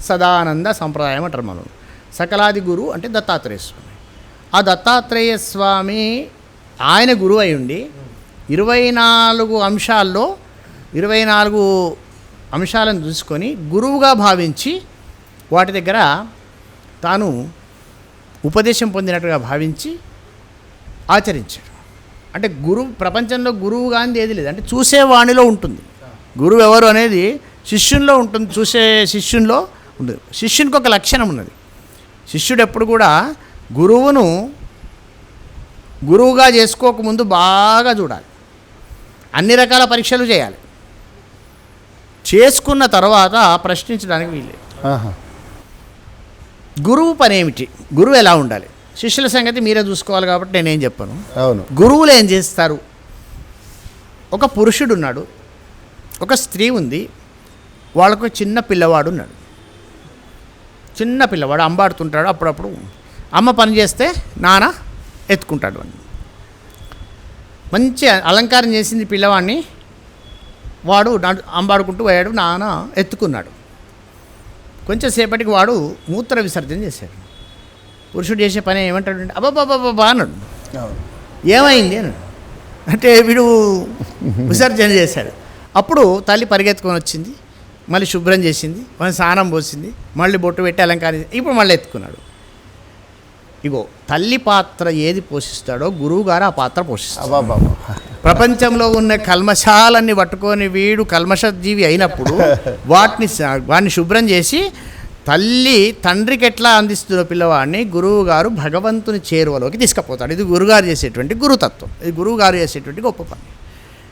సదానంద సంప్రదాయం అంటారు మనం. సకలాది గురు అంటే దత్తాత్రేయ స్వామి. ఆ దత్తాత్రేయ స్వామి ఆయన గురువు అయి ఉండి 24 అంశాల్లో 24 అంశాలను చూసుకొని గురువుగా భావించి వాటి దగ్గర తాను ఉపదేశం పొందినట్టుగా భావించి ఆచరించాడు. అంటే ప్రపంచంలో గురువు కానిది ఏది లేదు. అంటే చూసేవాణిలో ఉంటుంది గురువు ఎవరు అనేది, శిష్యునిలో ఉంటుంది, చూసే శిష్యునిలో ఉంటుంది. శిష్యునికి ఒక లక్షణం ఉన్నది. శిష్యుడు ఎప్పుడు కూడా గురువును గురువుగా చేసుకోకముందు బాగా చూడాలి, అన్ని రకాల పరీక్షలు చేయాలి. చేసుకున్న తర్వాత ప్రశ్నించడానికి వీలే. గురువు పని ఏమిటి, గురువు ఎలా ఉండాలి, శిష్యుల సంగతి మీరే చూసుకోవాలి కాబట్టి నేనేం చెప్పను. అవును. గురువులు ఏం చేస్తారు? ఒక పురుషుడు ఉన్నాడు, ఒక స్త్రీ ఉంది, వాళ్ళకు చిన్న పిల్లవాడు ఉన్నాడు. చిన్న పిల్లవాడు అంబాడుతుంటాడు. అప్పుడప్పుడు అమ్మ పని చేస్తే నాన్న ఎత్తుకుంటాడు అని. మంచి అలంకారం చేసింది పిల్లవాడిని, వాడు అంబాడుకుంటూ పోయాడు, నాన్న ఎత్తుకున్నాడు. కొంచెం సేపటికి వాడు మూత్ర విసర్జన చేశాడు. పురుషుడు చేసే పని ఏమంటాడు? అబ్బాబాబాబా అన్నాడు. ఏమైంది అన్నాడు. అంటే వీడు విసర్జన చేశాడు. అప్పుడు తల్లి పరిగెత్తుకొని వచ్చింది, మళ్ళీ శుభ్రం చేసింది, మళ్ళీ స్నానం పోసింది, మళ్ళీ బొట్టు పెట్టి అలంకారం, ఇప్పుడు మళ్ళీ ఎత్తుకున్నాడు. ఇగో తల్లి పాత్ర ఏది పోషిస్తాడో గురువు గారు ఆ పాత్ర పోషిస్తాడు. ప్రపంచంలో ఉన్న కల్మషాలన్నీ పట్టుకొని వీడు కల్మషజీవి అయినప్పుడు వాటిని శుభ్రం చేసి తల్లి తండ్రికి ఎట్లా అందిస్తున్న పిల్లవాడిని గురువు గారు భగవంతుని చేరువలోకి తీసుకుపోతాడు. ఇది గురుగారు చేసేటువంటి గురుతత్వం, ఇది గురువు గారు చేసేటువంటి గొప్ప పని.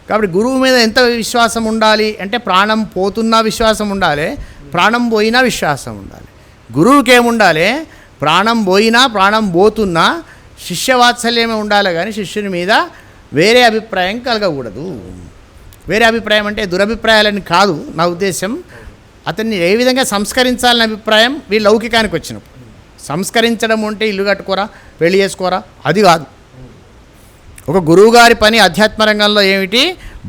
కాబట్టి గురువు మీద ఎంత విశ్వాసం ఉండాలి అంటే ప్రాణం పోతున్నా విశ్వాసం ఉండాలి, ప్రాణం పోయినా విశ్వాసం ఉండాలి. గురువుకి ఏముండాలి? ప్రాణం పోయినా ప్రాణం పోతున్నా శిష్యవాత్సల్యమే ఉండాలి, కానీ శిష్యుని మీద వేరే అభిప్రాయం కలగకూడదు. వేరే అభిప్రాయం అంటే దురభిప్రాయాలని కాదు నా ఉద్దేశం. అతన్ని ఏ విధంగా సంస్కరించాలనే అభిప్రాయం వీళ్ళు లౌకికానికి వచ్చినప్పుడు. సంస్కరించడం అంటే ఇల్లు కట్టుకోరా, పెళ్లి చేసుకోరా, అది కాదు. ఒక గురువుగారి పని అధ్యాత్మ రంగంలో ఏమిటి?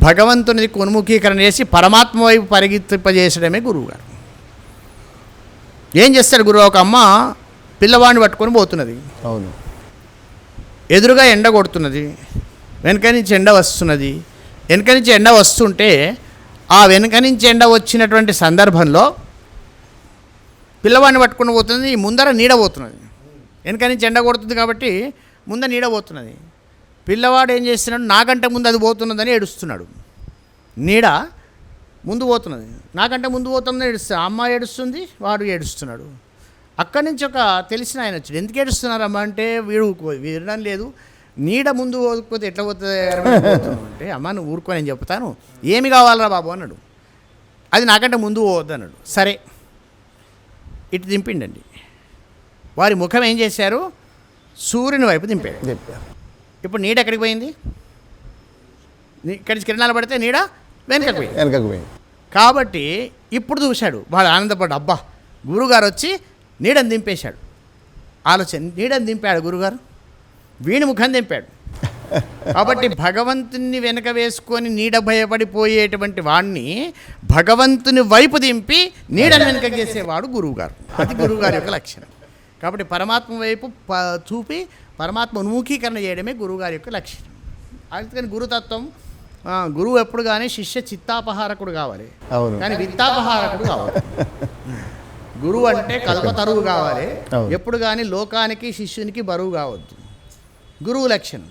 భగవంతుని ఉన్ముఖీకరణ చేసి పరమాత్మ వైపు పరిగెత్తింపజేసడమే గురువుగారు. ఏం చేస్తాడు గురువు? ఒక అమ్మ పిల్లవాడిని పట్టుకొని పోతున్నది. అవును. ఎదురుగా ఎండ కొడుతున్నది, వెనక నుంచి ఎండ వస్తున్నది. వెనక నుంచి ఎండ వస్తుంటే ఆ వెనక నుంచి ఎండ వచ్చినటువంటి సందర్భంలో పిల్లవాడిని పట్టుకొని పోతున్నది, ముందర నీడ పోతున్నది. వెనక నుంచి ఎండ కొడుతుంది కాబట్టి ముందర నీడ పోతున్నది. పిల్లవాడు ఏం చేస్తున్నాడు? నాకంటే ముందు అది పోతున్నదని ఏడుస్తున్నాడు. నీడ ముందు పోతున్నది, నాకంటే ముందు పోతుందని ఏడుస్తాడు. అమ్మ ఏడుస్తుంది, వాడు ఏడుస్తున్నాడు. అక్కడి నుంచి ఒక తెలిసిన ఆయన వచ్చాడు. ఎందుకు ఏడుస్తున్నారమ్మా అంటే వీడు వినడం లేదు, నీడ ముందు పోకపోతే ఎట్లా పోతుంది అంటే, అమ్మ నువ్వు ఊరుకో నేను చెప్తాను, ఏమి కావాలరా బాబు అన్నాడు. అది నాకంటే ముందు పోవద్దు అన్నాడు. సరే ఇటు దింపిండండి. వారి ముఖం ఏం చేశారు? సూర్యుని వైపు దింపాడు. ఇప్పుడు నీడ ఎక్కడికి పోయింది? ఇక్కడి కిరణాలు పడితే నీడ వెనకకు పోయింది. కాబట్టి ఇప్పుడు చూశాడు, వాడు ఆనందపడ్డాడు. అబ్బా గురువుగారు వచ్చి నీడని దింపేశాడు. ఆలోచన, నీడని దింపాడు గురుగారు, వీణి ముఖం దింపాడు. కాబట్టి భగవంతుని వెనక వేసుకొని నీడ భయపడిపోయేటువంటి వాడిని భగవంతుని వైపు దింపి నీడని వెనక చేసేవాడు గురువుగారు. అది గురువుగారి యొక్క లక్షణం. కాబట్టి పరమాత్మ వైపు చూపి పరమాత్మ ఉన్ముఖీకరణ చేయడమే గురువుగారి యొక్క లక్షణం. అందుకని గురుతత్వం, గురువు ఎప్పుడు కానీ శిష్య చిత్తాపహారకుడు కావాలి, కానీ విత్తాపహారకుడు కావాలి. గురువు అంటే కల్పతరువు కావాలి, ఎప్పుడు కానీ లోకానికి శిష్యునికి బరువు కావద్దు. గురువు లక్షణం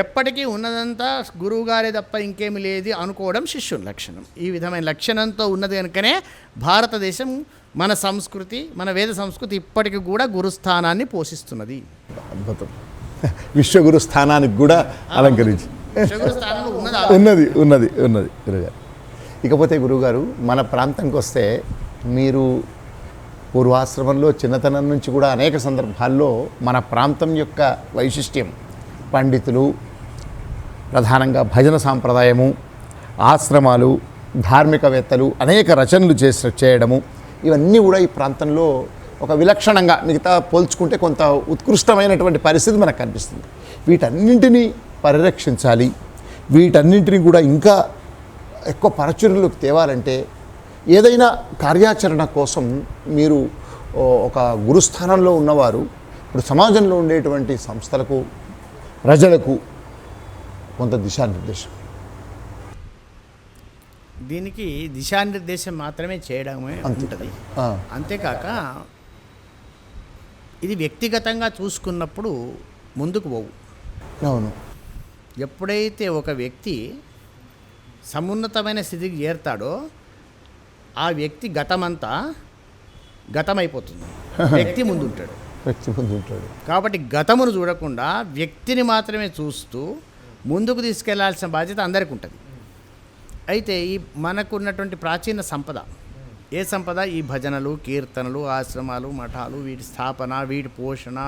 ఎప్పటికీ ఉన్నదంతా గురువుగారే తప్ప ఇంకేమి లేదు అనుకోవడం శిష్యుని లక్షణం. ఈ విధమైన లక్షణంతో ఉన్నది కనుకనే భారతదేశం, మన సంస్కృతి, మన వేద సంస్కృతి ఇప్పటికి కూడా గురుస్థానాన్ని పోషిస్తున్నది. అద్భుతం. విశ్వగురు స్థానానికి కూడా అలంకరించి విషగురు స్థానంలో ఉన్నది ఉన్నది ఉన్నది ఉన్నది గురుగారు. ఇకపోతే గురువుగారు, మన ప్రాంతంకి వస్తే మీరు పూర్వాశ్రమంలో చిన్నతనం నుంచి కూడా అనేక సందర్భాల్లో మన ప్రాంతం యొక్క వైశిష్ట్యం, పండితులు, ప్రధానంగా భజన సాంప్రదాయము, ఆశ్రమాలు, ధార్మికవేత్తలు అనేక రచనలు చేయడము, ఇవన్నీ కూడా ఈ ప్రాంతంలో ఒక విలక్షణంగా మిగతా పోల్చుకుంటే కొంత ఉత్కృష్టమైనటువంటి పరిస్థితి మనకు కనిపిస్తుంది. వీటన్నింటినీ పరిరక్షించాలి, వీటన్నింటినీ కూడా ఇంకా ఎక్కువ పరచురులోకి తేవాలంటే ఏదైనా కార్యాచరణ కోసం మీరు ఒక గురుస్థానంలో ఉన్నవారు ఇప్పుడు సమాజంలో ఉండేటువంటి సంస్థలకు, ప్రజలకు కొంత దిశానిర్దేశం. దీనికి దిశానిర్దేశం మాత్రమే చేయడమే ఉంటుంది. అంతేకాక ఇది వ్యక్తిగతంగా చూసుకున్నప్పుడు ముందుకు పోవు. అవును. ఎప్పుడైతే ఒక వ్యక్తి సమున్నతమైన స్థితికి చేరుతాడో ఆ వ్యక్తి గతమైపోతుంది, వ్యక్తి ముందుంటాడు. కాబట్టి గతమును చూడకుండా వ్యక్తిని మాత్రమే చూస్తూ ముందుకు తీసుకెళ్లాల్సిన బాధ్యత అందరికీ ఉంటుంది. అయితే ఈ మనకున్నటువంటి ప్రాచీన సంపద, ఏ సంపద? ఈ భజనలు, కీర్తనలు, ఆశ్రమాలు, మఠాలు, వీటి స్థాపన, వీటి పోషణ,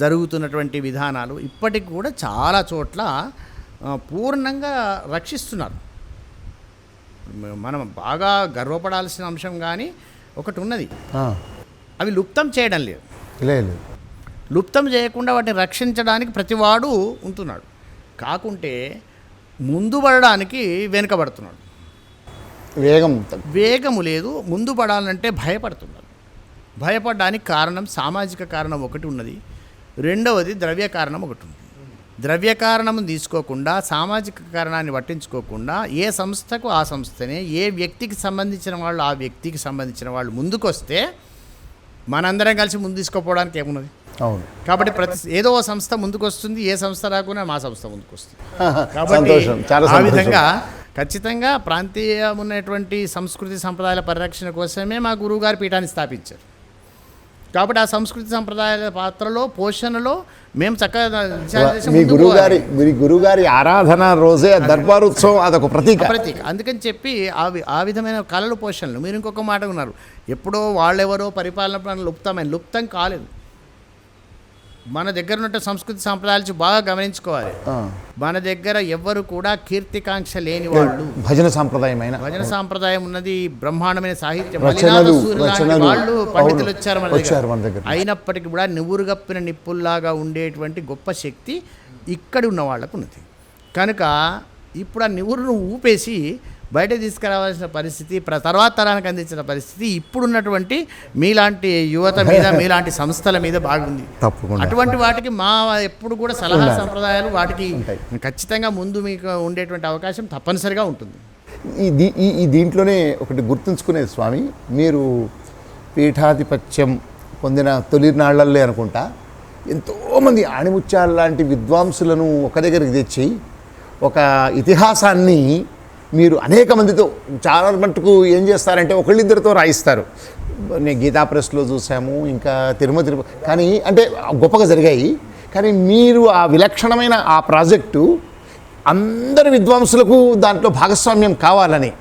జరుగుతున్నటువంటి విధానాలు ఇప్పటికి కూడా చాలా చోట్ల పూర్ణంగా రక్షిస్తున్నారు. మనం బాగా గర్వపడాల్సిన అంశం కానీ ఒకటి ఉన్నది, అవి లుప్తం చేయడం లేదు. లుప్తం చేయకుండా వాటిని రక్షించడానికి ప్రతివాడు ఉంటున్నాడు. కాకుంటే ముందు పడడానికి వెనుకబడుతున్నాడు. వేగము లేదు, ముందు పడాలంటే భయపడుతున్నాడు. భయపడడానికి కారణం సామాజిక కారణం ఒకటి ఉన్నది, రెండవది ద్రవ్య కారణం ఒకటి ఉంది. ద్రవ్య కారణం తీసుకోకుండా, సామాజిక కారణాన్ని పట్టించుకోకుండా ఏ సంస్థకు ఆ సంస్థనే, ఏ వ్యక్తికి సంబంధించిన వాళ్ళు ఆ వ్యక్తికి సంబంధించిన వాళ్ళు ముందుకు వస్తే మనందరం కలిసి ముందు తీసుకోపోవడానికి ఏమున్నది? అవును. కాబట్టి ఏదో సంస్థ ముందుకు వస్తుంది, ఏ సంస్థ రాకుండా మా సంస్థ ముందుకు వస్తుంది. కాబట్టి ఆ విధంగా ఖచ్చితంగా ప్రాంతీయ ఉన్నటువంటి సంస్కృతి సంప్రదాయాల పరిరక్షణ కోసమే మా గురువుగారు పీఠాన్ని స్థాపించారు. కాబట్టి ఆ సంస్కృతి సంప్రదాయాల పాత్రలో, పోషణలో మేము చక్కగా గురుగారి ఆరాధన రోజే దర్బారోత్సవం అదొక ప్రతీక. అందుకని చెప్పి ఆ విధమైన కళలు, పోషణలు. మీరు ఇంకొక మాట ఉన్నారు, ఎప్పుడో వాళ్ళెవరో పరిపాలన లుప్తం కాలేదు. మన దగ్గర ఉన్న సంస్కృతి సంప్రదాయాలు బాగా గమనించుకోవాలి. మన దగ్గర ఎవ్వరు కూడా కీర్తికాంక్ష లేని వాళ్ళు, భజన సాంప్రదాయం ఉన్నది, బ్రహ్మాండమైన సాహిత్యం, వాళ్ళు పండితులు వచ్చారు మన దగ్గర. అయినప్పటికీ కూడా నివురుగప్పిన నిప్పుల్లాగా ఉండేటువంటి గొప్ప శక్తి ఇక్కడ ఉన్న వాళ్ళకు ఉన్నది. కనుక ఇప్పుడు ఆ నివురును ఊపేసి బయట తీసుకురావాల్సిన పరిస్థితి, తర్వాత తరానికి అందించిన పరిస్థితి ఇప్పుడున్నటువంటి మీలాంటి యువత మీద, మీలాంటి సంస్థల మీద బాగుంది. అటువంటి వాటికి మా ఎప్పుడు కూడా సలహా సంప్రదాయాలు వాటికి ఖచ్చితంగా ముందు మీకు ఉండేటువంటి అవకాశం తప్పనిసరిగా ఉంటుంది. ఈ దీంట్లోనే ఒకటి గుర్తుంచుకునేది స్వామి, మీరు పీఠాధిపత్యం పొందిన తొలినాళ్లే అనుకుంటా ఎంతోమంది ఆణిముత్యాల లాంటి విద్వాంసులను ఒక దగ్గరికి తెచ్చి ఒక ఇతిహాసాన్ని మీరు అనేక మందితో చాలా మట్టుకు ఏం చేస్తారంటే ఒకళ్ళిద్దరితో రాయిస్తారు. నేను గీతా ప్రెస్లో చూసాము, ఇంకా తిరుమతి, కానీ అంటే గొప్పగా జరిగాయి. కానీ మీరు ఆ విలక్షణమైన ఆ ప్రాజెక్టు అందరి విద్వాంసులకు దాంట్లో భాగస్వామ్యం కావాలని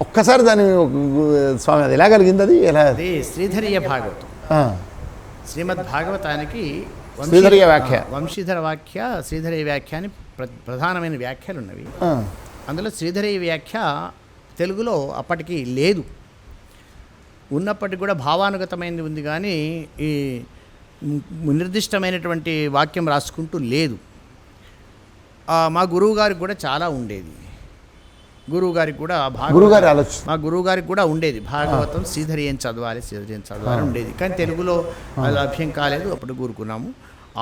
ఒక్కసారి దాన్ని స్వామి అది ఎలా కలిగింది? అది ఎలా? అది శ్రీధరీయ భాగవతం, శ్రీమద్ భాగవతానికి శ్రీధరీయ వ్యాఖ్య, వంశీధర వాక్య, శ్రీధరీయ వ్యాఖ్య అని ప్రధానమైన వ్యాఖ్యలు ఉన్నవి. అందులో శ్రీధరీయ వ్యాఖ్య తెలుగులో అప్పటికి లేదు, ఉన్నప్పటికీ కూడా భావానుగతమైనది ఉంది, కానీ ఈ నిర్దిష్టమైనటువంటి వాక్యం రాసుకుంటూ లేదు. మా గురువు గారికి కూడా చాలా ఉండేది. గురువుగారికి కూడా మా గురువుగారికి కూడా ఉండేది భాగవతం శ్రీధరీయం చదవాలి ఉండేది. కానీ తెలుగులో లభ్యం కాలేదు, అప్పుడు కూరుకున్నాము.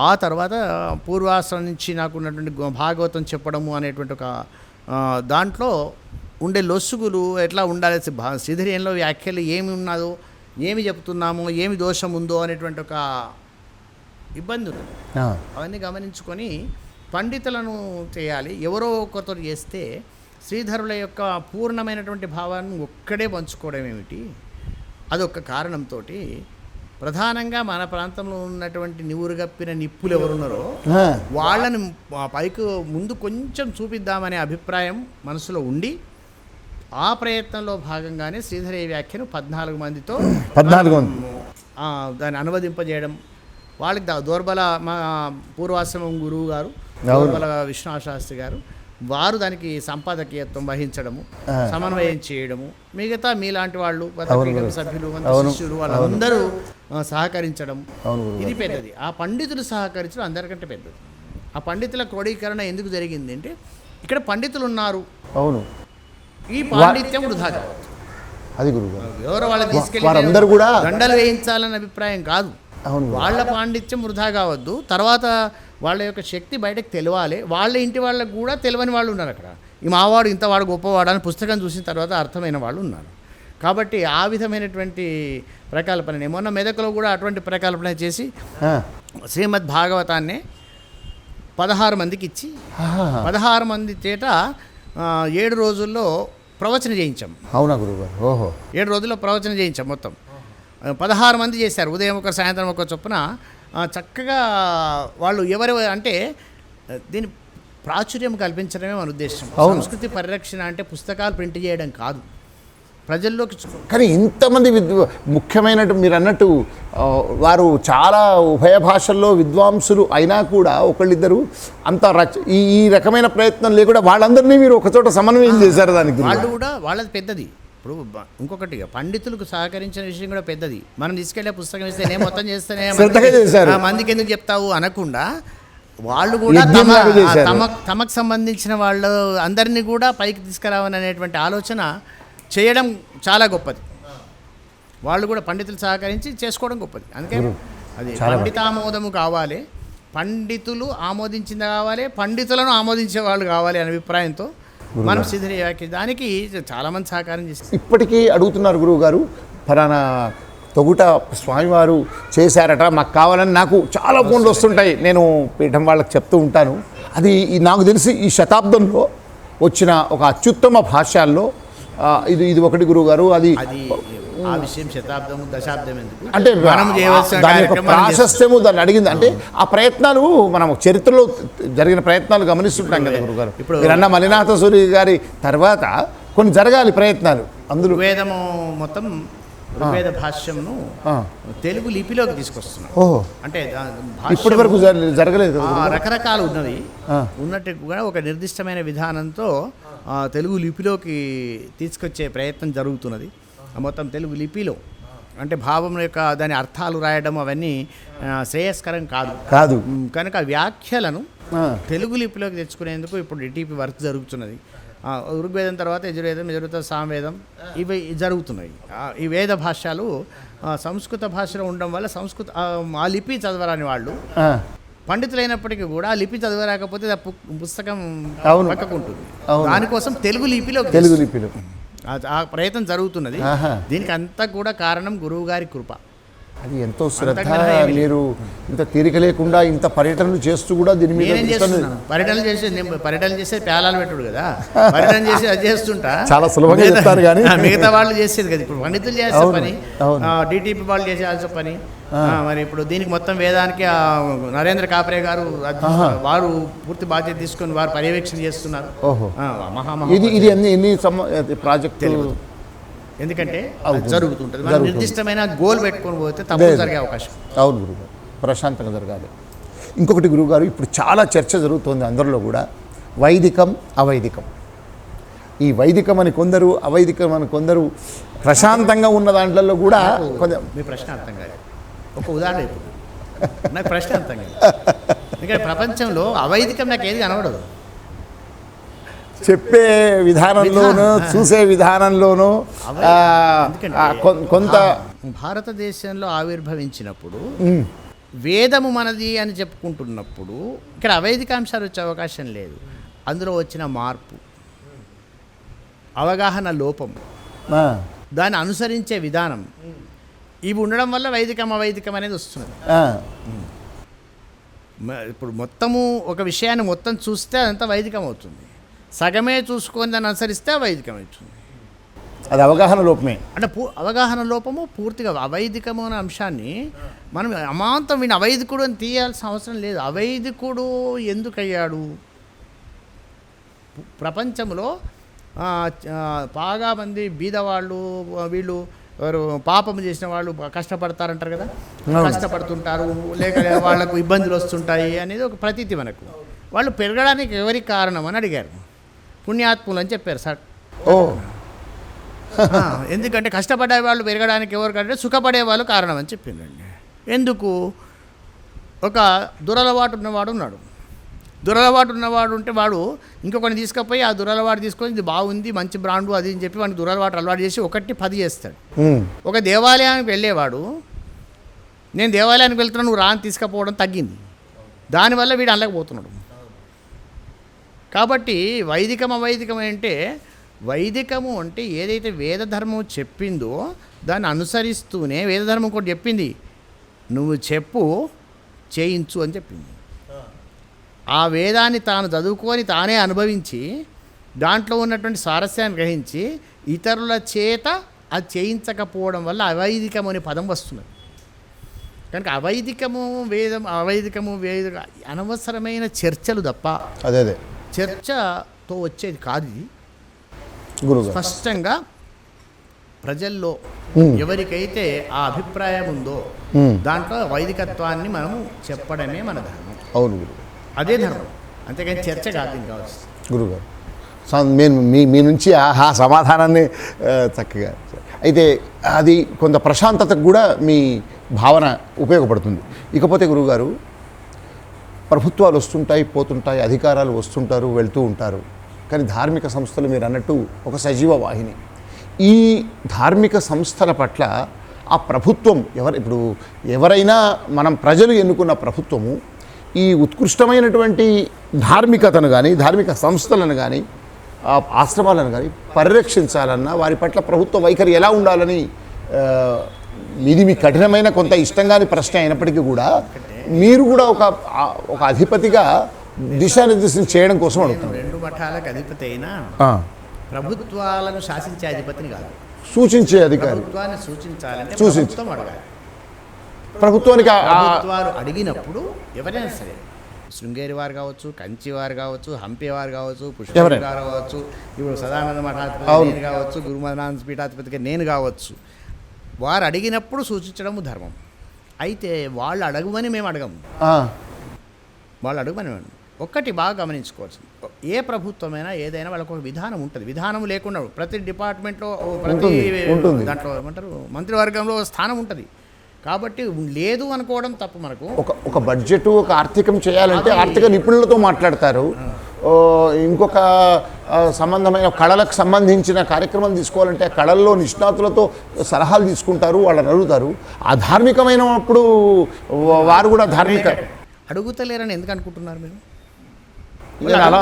ఆ తర్వాత పూర్వాశ్రమం నుంచి నాకు ఉన్నటువంటి భాగవతం చెప్పడము అనేటువంటి ఒక దాంట్లో ఉండే లొసుగులు ఎట్లా ఉండాలి, శ్రీధరీయంలో వ్యాఖ్యలు ఏమి ఉన్నదో, ఏమి చెప్తున్నామో, ఏమి దోషం ఉందో అనేటువంటి ఒక ఇబ్బంది ఉంది. అవన్నీ గమనించుకొని పండితులను చేయాలి. ఎవరో ఒకరితో చేస్తే శ్రీధరుల యొక్క పూర్ణమైనటువంటి భావాన్ని ఒక్కడే పంచుకోవడం ఏమిటి, అదొక కారణంతో ప్రధానంగా మన ప్రాంతంలో ఉన్నటువంటి నివురుగప్పిన నిప్పులు ఎవరున్నారో ఆ, వాళ్ళని పైకి ముందు కొంచెం చూపిద్దామనే అభిప్రాయం మనసులో ఉండి ఆ ప్రయత్నంలో భాగంగానే శ్రీధరయ్య వ్యాఖ్యను 14 మందితో 14 మంది. దాన్ని అనువదింపజేయడం. వాళ్ళకి దోర్బల మా పూర్వాశ్రమం గురువు గారు దోర్బల విశ్వనాథశాస్త్రి గారు వారు దానికి సంపాదకీయత్వం వహించడము, సమన్వయం చేయడము, మిగతా మీలాంటి వాళ్ళు పత్రిక సభ్యులు శిష్యులు వాళ్ళందరూ సహకరించడం, ఇది పెద్దది. ఆ పండితులు సహకరించడం అందరికంటే పెద్దది. ఆ పండితుల క్రోడీకరణ ఎందుకు జరిగింది అంటే ఇక్కడ పండితులు ఉన్నారు, అవును, ఈ పాండిత్యం వృధా కావద్దు. అది గురుగారు. ఎవరో వాళ్ళకి వారందరూ తీసుకెళ్ళి కూడా దండలు వేయించాలన్న అభిప్రాయం కాదు. అవును, వాళ్ళ పాండిత్యం వృధా కావద్దు. తర్వాత వాళ్ళ యొక్క శక్తి బయటకు తెలియాలి. వాళ్ళ ఇంటి వాళ్ళకు కూడా తెలియని వాళ్ళు ఉన్నారు అక్కడ. ఈ మావాడు ఇంతవాడు గొప్పవాడు అని పుస్తకం చూసిన తర్వాత అర్థమైన వాళ్ళు ఉన్నారు. కాబట్టి ఆ విధమైనటువంటి ప్రకల్పన మొన్న మెదకులో కూడా అటువంటి ప్రకల్పన చేసి శ్రీమద్ భాగవతాన్ని 16 మందికి ఇచ్చి 16 మంది చేత 7 రోజుల్లో ప్రవచన చేయించాం. అవునా గురుగారు? ఓహో, 7 రోజుల్లో ప్రవచన చేయించాం. మొత్తం 16 మంది చేశారు. ఉదయం ఒక సాయంత్రం ఒక చొప్పున చక్కగా వాళ్ళు ఎవరు అంటే దీని ప్రాచుర్యం కల్పించడమే మన ఉద్దేశం. సంస్కృతి పరిరక్షణ అంటే పుస్తకాలు ప్రింట్ చేయడం కాదు, ప్రజల్లోకి. కానీ ఇంతమంది ముఖ్యమైనట్టు మీరు అన్నట్టు వారు చాలా ఉభయ భాషల్లో విద్వాంసులు అయినా కూడా ఒకళ్ళిద్దరు అంత ఈ రకమైన ప్రయత్నం లేకుండా వాళ్ళందరినీ మీరు ఒకచోట సమన్వయం చేశారు. దానికి వాళ్ళు కూడా వాళ్ళది పెద్దది. ఇప్పుడు ఇంకొకటి పండితులకు సహకరించిన విషయం కూడా పెద్దది. మనం తీసుకెళ్లే పుస్తకం ఇస్తే నేను మొత్తం చేస్తేనే మందికి ఎందుకు చెప్తావు అనకుండా వాళ్ళు కూడా తమకు సంబంధించిన వాళ్ళు అందరినీ కూడా పైకి తీసుకురావాలనేటువంటి ఆలోచన చేయడం చాలా గొప్పది. వాళ్ళు కూడా పండితులు సహకరించి చేసుకోవడం గొప్పది. అందుకే అది పండితామోదము కావాలి, పండితులు ఆమోదించింది కావాలి, పండితులను ఆమోదించే వాళ్ళు కావాలి అనే అభిప్రాయంతో మనం శ్రీధరయ్య దానికి చాలామంది సహకారం చేస్తారు. ఇప్పటికీ అడుగుతున్నారు గురువు గారు, ఫలానా తొగుట స్వామివారు చేశారట, మాకు కావాలని నాకు చాలా ఫోన్లు వస్తుంటాయి. నేను పీఠం వాళ్ళకి చెప్తూ ఉంటాను. అది నాకు తెలిసి ఈ శతాబ్దంలో వచ్చిన ఒక అత్యుత్తమ భాష్యాల్లో ఇది ఒకటి గురువు గారు. అది ఆ విషయం శతాబ్దము దశాబ్దం ఎందుకు అంటే దాని యొక్క ప్రాశస్త్యము దాన్ని అడిగింది అంటే ఆ ప్రయత్నాలు మనం చరిత్రలో జరిగిన ప్రయత్నాలు గమనిస్తుంటాం కదా గురుగారు. ఇప్పుడు మీరన్న మలినాథ సూరి గారి తర్వాత కొన్ని జరగాలి ప్రయత్నాలు. అందులో వేదము మొత్తం ఋగ్వేద భాష్యంను తెలుగు లిపిలోకి తీసుకొస్తున్నాం. ఓహో, అంటే ఇప్పటి వరకు జరగలేదు. రకరకాలు ఉన్నది ఉన్నట్టు కూడా ఒక నిర్దిష్టమైన విధానంతో తెలుగు లిపిలోకి తీసుకొచ్చే ప్రయత్నం జరుగుతున్నది. మొత్తం తెలుగు లిపిలో అంటే భావం యొక్క దాని అర్థాలు రాయడం అవన్నీ శ్రేయస్కరం కాదు కనుక వ్యాఖ్యలను తెలుగు లిపిలోకి తెచ్చుకునేందుకు ఇప్పుడు డిటిపి వర్క్ జరుగుతున్నది. ఋగ్వేదం తర్వాత యజుర్వేదం, యజుర్వేద సామవేదం ఇవి జరుగుతున్నాయి. ఈ వేద భాషలు సంస్కృత భాషలో ఉండడం వల్ల ఆ లిపి చదవరాని వాళ్ళు పండితులైనప్పటికీ కూడా ఆ లిపి చదవరాకపోతే పుస్తకం పక్కకుంటుంది. దానికోసం తెలుగు లిపిలో ఆ ప్రయత్నం జరుగుతున్నది. దీనికి అంతా కూడా కారణం గురువు గారి కృప. అది ఎంతో శ్రద్ధ. మీరు ఇంత తీరిక లేకుండా ఇంత పర్యటనలు చేస్తూ కూడా దీని మీద పర్యటన చేసే పేలాలు పెట్టుడు కదా, పర్యటన చేసి అది చేస్తుంటా చాలా సులభంగా చెప్తారు కానీ మిగతా వాళ్ళు చేసేది కదా. ఇప్పుడు పండితులు చేసే పని, డిటిపి వాళ్ళు చేసే పని. మరి ఇప్పుడు దీనికి మొత్తం వేదానికి నరేంద్ర కాప్రే గారు వారు పూర్తి బాధ్యత తీసుకొని వారు పర్యవేక్షణ చేస్తున్నారు. ఎన్ని ప్రాజెక్టు ఎందుకంటే జరుగుతుంటుంది. నిర్దిష్టమైన గోల్ పెట్టుకొని పోతే తప్పు జరిగే అవకాశం. అవును గురుగారు, ప్రశాంతంగా జరగాలి. ఇంకొకటి గురువుగారు, ఇప్పుడు చాలా చర్చ జరుగుతుంది అందరిలో కూడా, వైదికం అవైదికం. ఈ వైదికం అని కొందరు, అవైదికం అని కొందరు. ప్రశాంతంగా ఉన్న దాంట్లో కూడా కొంచెం మీ ప్రశ్న అర్థం కాదు. ఒక ఉదాహరణ ఇప్పుడు నాకు ప్రశ్న అర్థం కాదు. ఎందుకంటే ప్రపంచంలో అవైదికం నాకు ఏది కనబడదు. చెప్పే విధానంలోనూ చూసే విధానంలోనూ కొంత భారతదేశంలో ఆవిర్భవించినప్పుడు వేదము మనది అని చెప్పుకుంటున్నప్పుడు ఇక్కడ అవైదికాంశాలు వచ్చే అవకాశం లేదు. అందులో వచ్చిన మార్పు, అవగాహన లోపం, దాన్ని అనుసరించే విధానం, ఇవి ఉండడం వల్ల వైదికం అవైదికం అనేది వస్తుంది. ఇప్పుడు మొత్తము ఒక విషయాన్ని మొత్తం చూస్తే అదంతా వైదికం అవుతుంది. సగమే చూసుకొని దాన్ని అనుసరిస్తే వైదికం అవుతుంది. అది అవగాహన లోపమే. అంటే అవగాహన లోపము పూర్తిగా అవైదికము అనే అంశాన్ని మనం అమాంతం వీడిని అవైదికుడు అని తీయాల్సిన అవసరం లేదు. అవైదికుడు ఎందుకయ్యాడు? ప్రపంచంలో బాగా మంది బీదవాళ్ళు, వీళ్ళు ఎవరు పాపం చేసిన వాళ్ళు కష్టపడతారంటారు కదా, కష్టపడుతుంటారు, లేక వాళ్ళకు ఇబ్బందులు వస్తుంటాయి అనేది ఒక ప్రతీతి మనకు. వాళ్ళు పెరగడానికి ఎవరికి కారణం అని అడిగారు. పుణ్యాత్ములు అని చెప్పారు సార్. ఎందుకంటే కష్టపడే వాళ్ళు పెరగడానికి ఎవరికంటే సుఖపడే వాళ్ళు కారణం అని చెప్పిందండి. ఎందుకు? ఒక దురలవాటు ఉన్నవాడు ఉన్నాడు. దురలవాటు ఉన్నవాడు ఉంటే వాడు ఇంకొకరిని తీసుకుపోయి ఆ దురలవాటు తీసుకొని ఇది బాగుంది, మంచి బ్రాండు అది అని చెప్పి వాడిని దురలవాటు అలవాటు చేసి 1-10 చేస్తాడు. ఒక దేవాలయానికి వెళ్ళేవాడు, నేను దేవాలయానికి వెళ్తున్నా నువ్వు రాని తీసుకుపోవడం తగ్గింది. దానివల్ల వీడు అనలేకపోతున్నాడు. కాబట్టి వైదికం అవైదికం అంటే, వైదికము అంటే ఏదైతే వేదధర్మం చెప్పిందో దాన్ని అనుసరిస్తూనే, వేదధర్మం కూడా చెప్పింది నువ్వు చెప్పు చేయించు అని చెప్పింది. ఆ వేదాన్ని తాను చదువుకొని తానే అనుభవించి దాంట్లో ఉన్నటువంటి స్వారస్యాన్ని గ్రహించి ఇతరుల చేత అది చేయించకపోవడం వల్ల అవైదికము అనే పదం వస్తున్నది. కనుక అవైదికము వేద అనవసరమైన చర్చలు తప్ప అదే చర్చతో వచ్చేది కాదు. ఇది గురువు స్పష్టంగా ప్రజల్లో ఎవరికైతే ఆ అభిప్రాయం ఉందో దాంట్లో వైదికత్వాన్ని మనము చెప్పడమే మన ధర్మం. అవును గురువు, అదే ధర్మం, అంతేకాని చర్చ కాదు. కావచ్చు గురుగారు, నేను మీ నుంచి ఆ సమాధానాన్ని చక్కగా, అయితే అది కొంత ప్రశాంతతకు కూడా మీ భావన ఉపయోగపడుతుంది. ఇకపోతే గురువుగారు, ప్రభుత్వాలు వస్తుంటాయి పోతుంటాయి, అధికారాలు వస్తుంటారు వెళ్తూ ఉంటారు, కానీ ధార్మిక సంస్థలు మీరు అన్నట్టు ఒక సజీవ వాహిని. ఈ ధార్మిక సంస్థల పట్ల ఆ ప్రభుత్వం ఇప్పుడు ఎవరైనా మనం ప్రజలు ఎన్నుకున్న ప్రభుత్వము ఈ ఉత్కృష్టమైనటువంటి ధార్మికతను కానీ, ధార్మిక సంస్థలను కానీ, ఆశ్రమాలను కానీ పరిరక్షించాలన్నా వారి పట్ల ప్రభుత్వ వైఖరి ఎలా ఉండాలని, ఇది మీ కఠినమైన కొంత ఇష్టంగాని ప్రశ్న అయినప్పటికీ కూడా మీరు కూడా ఒక అధిపతిగా దిశానిర్దేశం చేయడం కోసం అడుగుతున్నారు. 2 మఠాలకు అధిపతి అయినా ప్రభుత్వాలను శాసించే అధిపతిని కాదు, సూచించే అధికారి. ప్రభుత్వాన్ని సూచించాలంటే ప్రభుత్వం అడగాలి. ప్రభుత్వానికి ప్రభుత్వాలు అడిగినప్పుడు ఎవరైనా సరే, శృంగేరి వారు కావచ్చు, కంచి వారు కావచ్చు, హంపి వారు కావచ్చు, పుష్కర్ గారు కావచ్చు, ఇప్పుడు సదానంద మఠాధిపతి నేను కావచ్చు, గురుమదానంద పీఠాధిపతిగా నేను కావచ్చు, వారు అడిగినప్పుడు సూచించడము ధర్మం. అయితే వాళ్ళు అడగమని మేము అడగము, వాళ్ళు అడగమని మేము. ఒక్కటి బాగా గమనించుకోవచ్చు, ఏ ప్రభుత్వమైనా ఏదైనా వాళ్ళకు ఒక విధానం ఉంటుంది. విధానం లేకుండా ప్రతి డిపార్ట్మెంట్లో, ప్రతి దాంట్లో ఏమంటారు మంత్రివర్గంలో స్థానం ఉంటుంది. కాబట్టి లేదు అనుకోవడం తప్పు. మనకు ఒక బడ్జెట్, ఒక ఆర్థికం చేయాలంటే ఆర్థిక నిపుణులతో మాట్లాడతారు. ఇంకొక సంబంధమైన కళలకు సంబంధించిన కార్యక్రమాలు తీసుకోవాలంటే కళల్లో నిష్ణాతులతో సలహాలు తీసుకుంటారు, వాళ్ళని అడుగుతారు. అధార్మికమైనప్పుడు వారు కూడా ధార్మిక అడుగుతలేరని ఎందుకు అనుకుంటున్నారు మీరు? అలా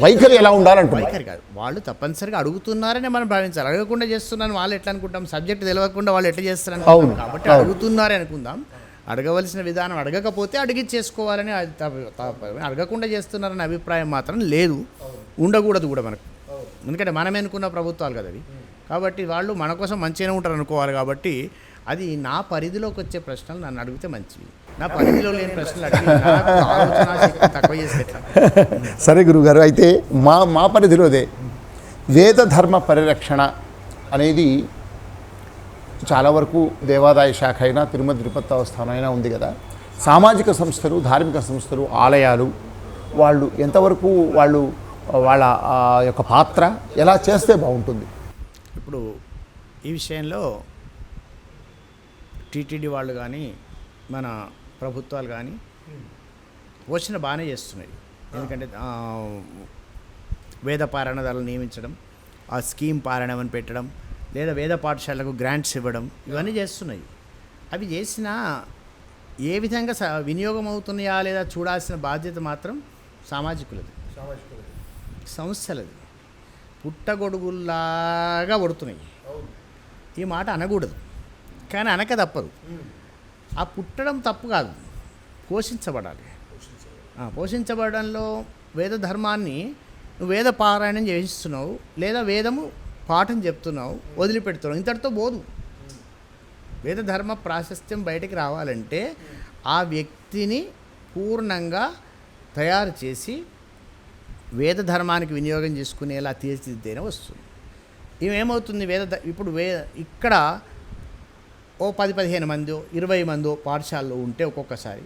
వైఖరి ఎలా ఉండాలంటున్నారు. వైఖరి కాదు, వాళ్ళు తప్పనిసరిగా అడుగుతున్నారని మనం భావించాలి. అడగకుండా చేస్తున్నారని వాళ్ళు ఎట్లా అనుకుంటాం? సబ్జెక్ట్ తెలియకుండా వాళ్ళు ఎట్లా చేస్తారు కాబట్టి అడుగుతున్నారే అనుకుందాం. అడగవలసిన విధానం, అడగకపోతే అడిగి చేసుకోవాలని, అడగకుండా చేస్తున్నారనే అభిప్రాయం మాత్రం లేదు, ఉండకూడదు కూడా మనకు. ఎందుకంటే మనం ఎన్నుకున్న ప్రభుత్వాలు కదా అవి. కాబట్టి వాళ్ళు మన కోసం మంచిగానే ఉంటారు అనుకోవాలి. కాబట్టి అది నా పరిధిలోకి వచ్చే ప్రశ్నలు నన్ను అడిగితే మంచివి. నా పరిధిలో లేని ప్రశ్నలు అడిగి ఆలోచన శక్తి తక్కువ చేస్తే. సరే గురుగారు, అయితే మా పరిధిలోదే వేద ధర్మ పరిరక్షణ అనేది చాలా వరకు దేవాదాయ శాఖ అయినా, తిరుమల తిరుపతి దేవస్థానం అయినా ఉంది కదా. సామాజిక సంస్థలు, ధార్మిక సంస్థలు, ఆలయాలు వాళ్ళు ఎంతవరకు వాళ్ళ యొక్క పాత్ర ఎలా చేస్తే బాగుంటుంది? ఇప్పుడు ఈ విషయంలో టీటీడీ వాళ్ళు కానీ, మన ప్రభుత్వాలు కానీ పోషణ బాగానే చేస్తున్నాయి. ఎందుకంటే వేద పారాయణదారులు నియమించడం, ఆ స్కీమ్ పారాయణం అని పెట్టడం, లేదా వేద పాఠశాలకు గ్రాంట్స్ ఇవ్వడం, ఇవన్నీ చేస్తున్నాయి. అవి చేసినా ఏ విధంగా వినియోగం అవుతున్నాయా లేదా చూడాల్సిన బాధ్యత మాత్రం సామాజికులది, సంస్థలది. పుట్టగొడుగుల్లాగా పడుతున్నాయి. ఈ మాట అనకూడదు, కానీ అనక తప్పదు. ఆ పుట్టడం తప్పు కాదు, పోషించబడాలి. పోషించబడంలో వేద ధర్మాన్ని నువ్వు వేద పారాయణం చేయిస్తున్నావు, లేదా వేదము పాఠం చెప్తున్నావు, వదిలిపెడుతున్నావు, ఇంతటితో పోదు. వేద ధర్మ ప్రాశస్త్యం బయటికి రావాలంటే ఆ వ్యక్తిని పూర్ణంగా తయారు చేసి వేద ధర్మానికి వినియోగం చేసుకునేలా తీర్చిదిద్దేనే వస్తుంది. ఇవేమవుతుంది ఇప్పుడు ఇక్కడ ఓ 10-15 మందో 20 మందో పాఠశాలలో ఉంటే ఒక్కొక్కసారి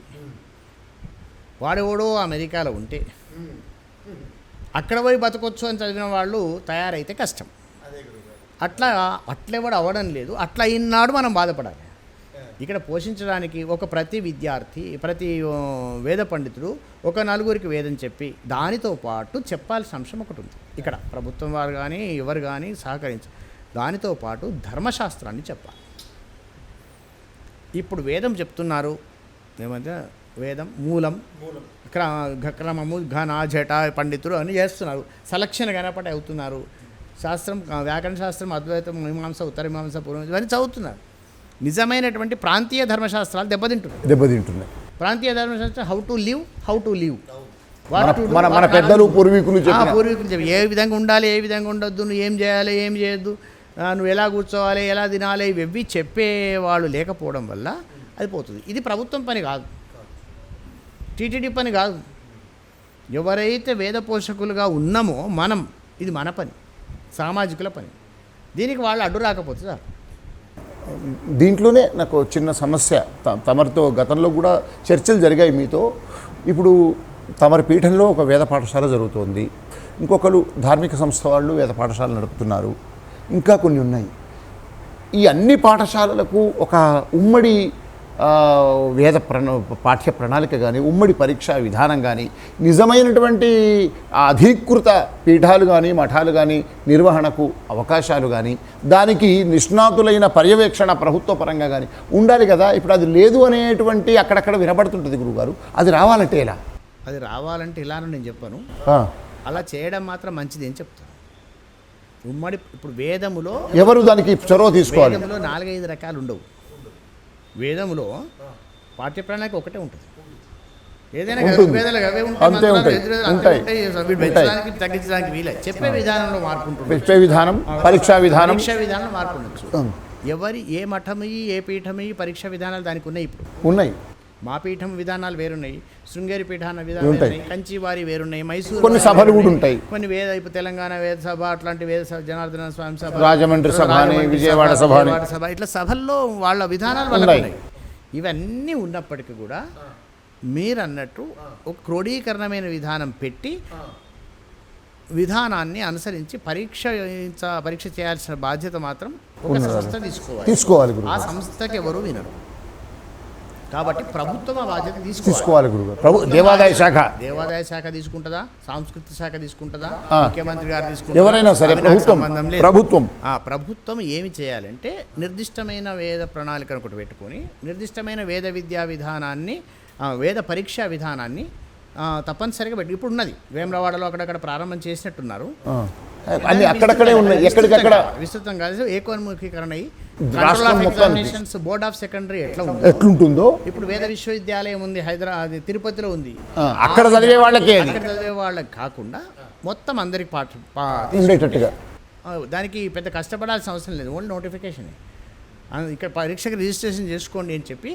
వాడెవడో అమెరికాలో ఉంటే అక్కడ పోయి బతకొచ్చు అని చదివిన వాళ్ళు తయారైతే కష్టం. అట్లెవడు అవ్వడం లేదు. అట్లా ఈనాడు మనం బాధపడాలి. ఇక్కడ పోషించడానికి ప్రతి విద్యార్థి, ప్రతి వేద పండితుడు ఒక 4 వేదం చెప్పి దానితో పాటు చెప్పాల్సిన అంశం ఒకటి ఉంది. ఇక్కడ ప్రభుత్వం వారు కానీ ఎవరు కానీ సహకరించారు. దానితో పాటు ధర్మశాస్త్రాన్ని చెప్పాలి. ఇప్పుడు వేదం చెప్తున్నారు ఏమంటే వేదం మూలం క్రమము ఘన జట పండితులు అని చేస్తున్నారు. సెలక్షన్ కనపడి అవుతున్నారు. శాస్త్రం వ్యాకరణ శాస్త్రం అద్వైతం మీమాంస ఉత్తర మీమాంస పూర్వం ఇవన్నీ చదువుతున్నారు. నిజమైనటువంటి ప్రాంతీయ ధర్మశాస్త్రాలు దెబ్బతింటున్నాయి. ప్రాంతీయ ధర్మశాస్త్రం హౌ టు లివ్ మన పెద్దలు పూర్వీకులు చెప్పి ఏ విధంగా ఉండాలి, ఏ విధంగా ఉండొద్దు, నువ్వు ఏం చేయాలి, ఏం చేయొద్దు, నువ్వు ఎలా కూర్చోవాలి, ఎలా తినాలి, ఇవి చెప్పేవాళ్ళు లేకపోవడం వల్ల అది పోతుంది. ఇది ప్రభుత్వం పని కాదు, టీటీడీ పని కాదు. ఎవరైతే వేద పోషకులుగా ఉన్నామో ఇది మన పని, సామాజికుల పని. దీనికి వాళ్ళు అడ్డు రాకపోతే సార్. దీంట్లోనే నాకు చిన్న సమస్య. తమరితో గతంలో కూడా చర్చలు జరిగాయి మీతో. ఇప్పుడు తమరి పీఠంలో ఒక వేద పాఠశాల జరుగుతోంది, ఇంకొకరు ధార్మిక సంస్థ వాళ్ళు వేద పాఠశాల నడుపుతున్నారు, ఇంకా కొన్ని ఉన్నాయి. ఈ అన్ని పాఠశాలలకు ఒక ఉమ్మడి వేద పాఠ్య ప్రణాళిక కానీ, ఉమ్మడి పరీక్షా విధానం కానీ, నిజమైనటువంటి అధీకృత పీఠాలు కానీ మఠాలు కానీ నిర్వహణకు అవకాశాలు కానీ, దానికి నిష్ణాతులైన పర్యవేక్షణ ప్రభుత్వ పరంగా కానీ ఉండాలి కదా. ఇప్పుడు అది లేదు అనేటువంటి అక్కడక్కడ వినబడుతుంటుంది గురువుగారు. అది రావాలంటే ఎలా? అది రావాలంటే ఇలానో నేను చెప్పాను. అలా చేయడం మాత్రం మంచిది అని చెప్తాను. ఉమ్మడి ఇప్పుడు వేదములో ఎవరు దానికి చొరవ తీసుకోవాలి? వేదములో 4-5 రకాలు ఉండవు. వేదములో పాఠ్య ప్రణాళిక ఒకటే ఉంటుంది. ఏదైనా తగ్గించడానికి వీలే. చెప్పే విధానంలో మార్పు ఉంటుంది. పరీక్షా విధానంలో మార్పు ఉండొచ్చు. ఎవరి ఏ మఠమయ్యి ఏ పీఠమయ్యి పరీక్షా విధానాలు దానికి ఉన్నాయి. ఇప్పుడు ఉన్నాయి. మా పీఠం విధానాలు వేరున్నాయి, శృంగేరి పీఠాన విధానాలు వేరున్నాయి, కంచి వారి వేరున్నాయి, మైసూరు కొన్ని సభలు కూడా ఉంటాయి. కొన్ని ఇప్పుడు తెలంగాణ వేద సభ, అట్లాంటి వేద సభ, జనార్దన స్వామి సభ, రాజమండ్రి సభ, విజయవాడ సభ, ఇట్లా సభల్లో వాళ్ళ విధానాలు ఉన్నాయి. ఇవన్నీ ఉన్నప్పటికీ కూడా మీరు అన్నట్టు ఒక క్రోడీకరణమైన విధానం పెట్టి విధానాన్ని అనుసరించి పరీక్ష చేయాల్సిన బాధ్యత మాత్రం ఒక సంస్థ తీసుకోవాలి. ఆ సంస్థకి ఎవరు వినరు. కాబట్టి ప్రభుత్వం ఆ బాధ్యత తీసుకోవాలి. దేవాదాయ శాఖ తీసుకుంటుందా, సాంస్కృతిక శాఖ తీసుకుంటుందా, ముఖ్యమంత్రి గారు తీసుకుంటారా, ఎవరైనా సరే ప్రభుత్వం ఏమి చేయాలంటే నిర్దిష్టమైన వేద ప్రణాళికను ఒకటి పెట్టుకొని నిర్దిష్టమైన వేద విద్యా విధానాన్ని, వేద పరీక్షా విధానాన్ని తప్పనిసరిగా పెట్టి ఇప్పుడు ఉన్నది. వేములవాడలో అక్కడక్కడ ప్రారంభం చేసినట్టున్నారు. అన్ని అక్కడక్కడే ఉన్నాయి, ఎక్కడికక్కడ విస్తృతం కాదు. ఏకోన్ముఖీకరణ అయ్యి బోర్డ్ ఆఫ్ సెకండరీ ఎట్లుంటుందో ఇప్పుడు వేద విశ్వవిద్యాలయం ఉంది హైదరాబాద్, తిరుపతిలో ఉంది. అక్కడ చదివే వాళ్ళకి కాకుండా మొత్తం అందరికి ఉండేటట్టుగా దానికి పెద్ద కష్టపడాల్సిన అవసరం లేదు. Only notification. ఇక్కడ పరీక్షకి రిజిస్ట్రేషన్ చేసుకోండి అని చెప్పి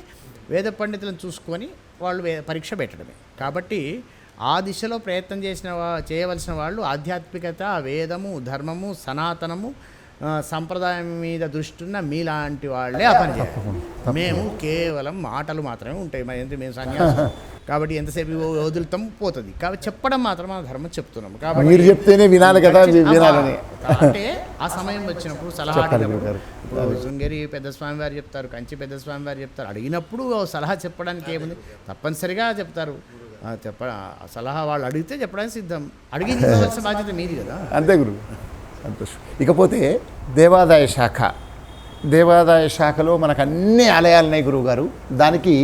వేద పండితులను చూసుకొని వాళ్ళు పరీక్ష పెట్టడమే. కాబట్టి ఆ దిశలో ప్రయత్నం చేయవలసిన వాళ్ళు ఆధ్యాత్మికత, వేదము, ధర్మము, సనాతనము, సంప్రదాయం మీద దృష్టి ఉన్న మీలాంటి వాళ్ళే ఆ పని చేయాలి. మేము కేవలం మాటలు మాత్రమే ఉంటాయి. మేము సన్యాసం కాబట్టి ఎంతసేపు వదులుతాం పోతుంది. కాబట్టి చెప్పడం మాత్రం మన ధర్మం చెప్తున్నాము. కాబట్టి మీరు చెప్తేనే వినాలి కదా. అంటే ఆ సమయం వచ్చినప్పుడు సలహా అడిగినప్పుడు శృంగేరి పెద్ద స్వామి వారు చెప్తారు, కంచి పెద్ద స్వామి వారు చెప్తారు. అడిగినప్పుడు సలహా చెప్పడానికి ఏముంది, తప్పనిసరిగా చెప్తారు. సలహా వాళ్ళు అడిగితే చెప్పడానికి సిద్ధం. అడిగి తీసుకోవాల్సిన బాధ్యత మీది కదా. అంతే గురువు, సంతోషం. ఇకపోతే దేవాదాయ శాఖలో మనకు అన్ని ఆలయాలు ఉన్నాయి గురువుగారు. దానికి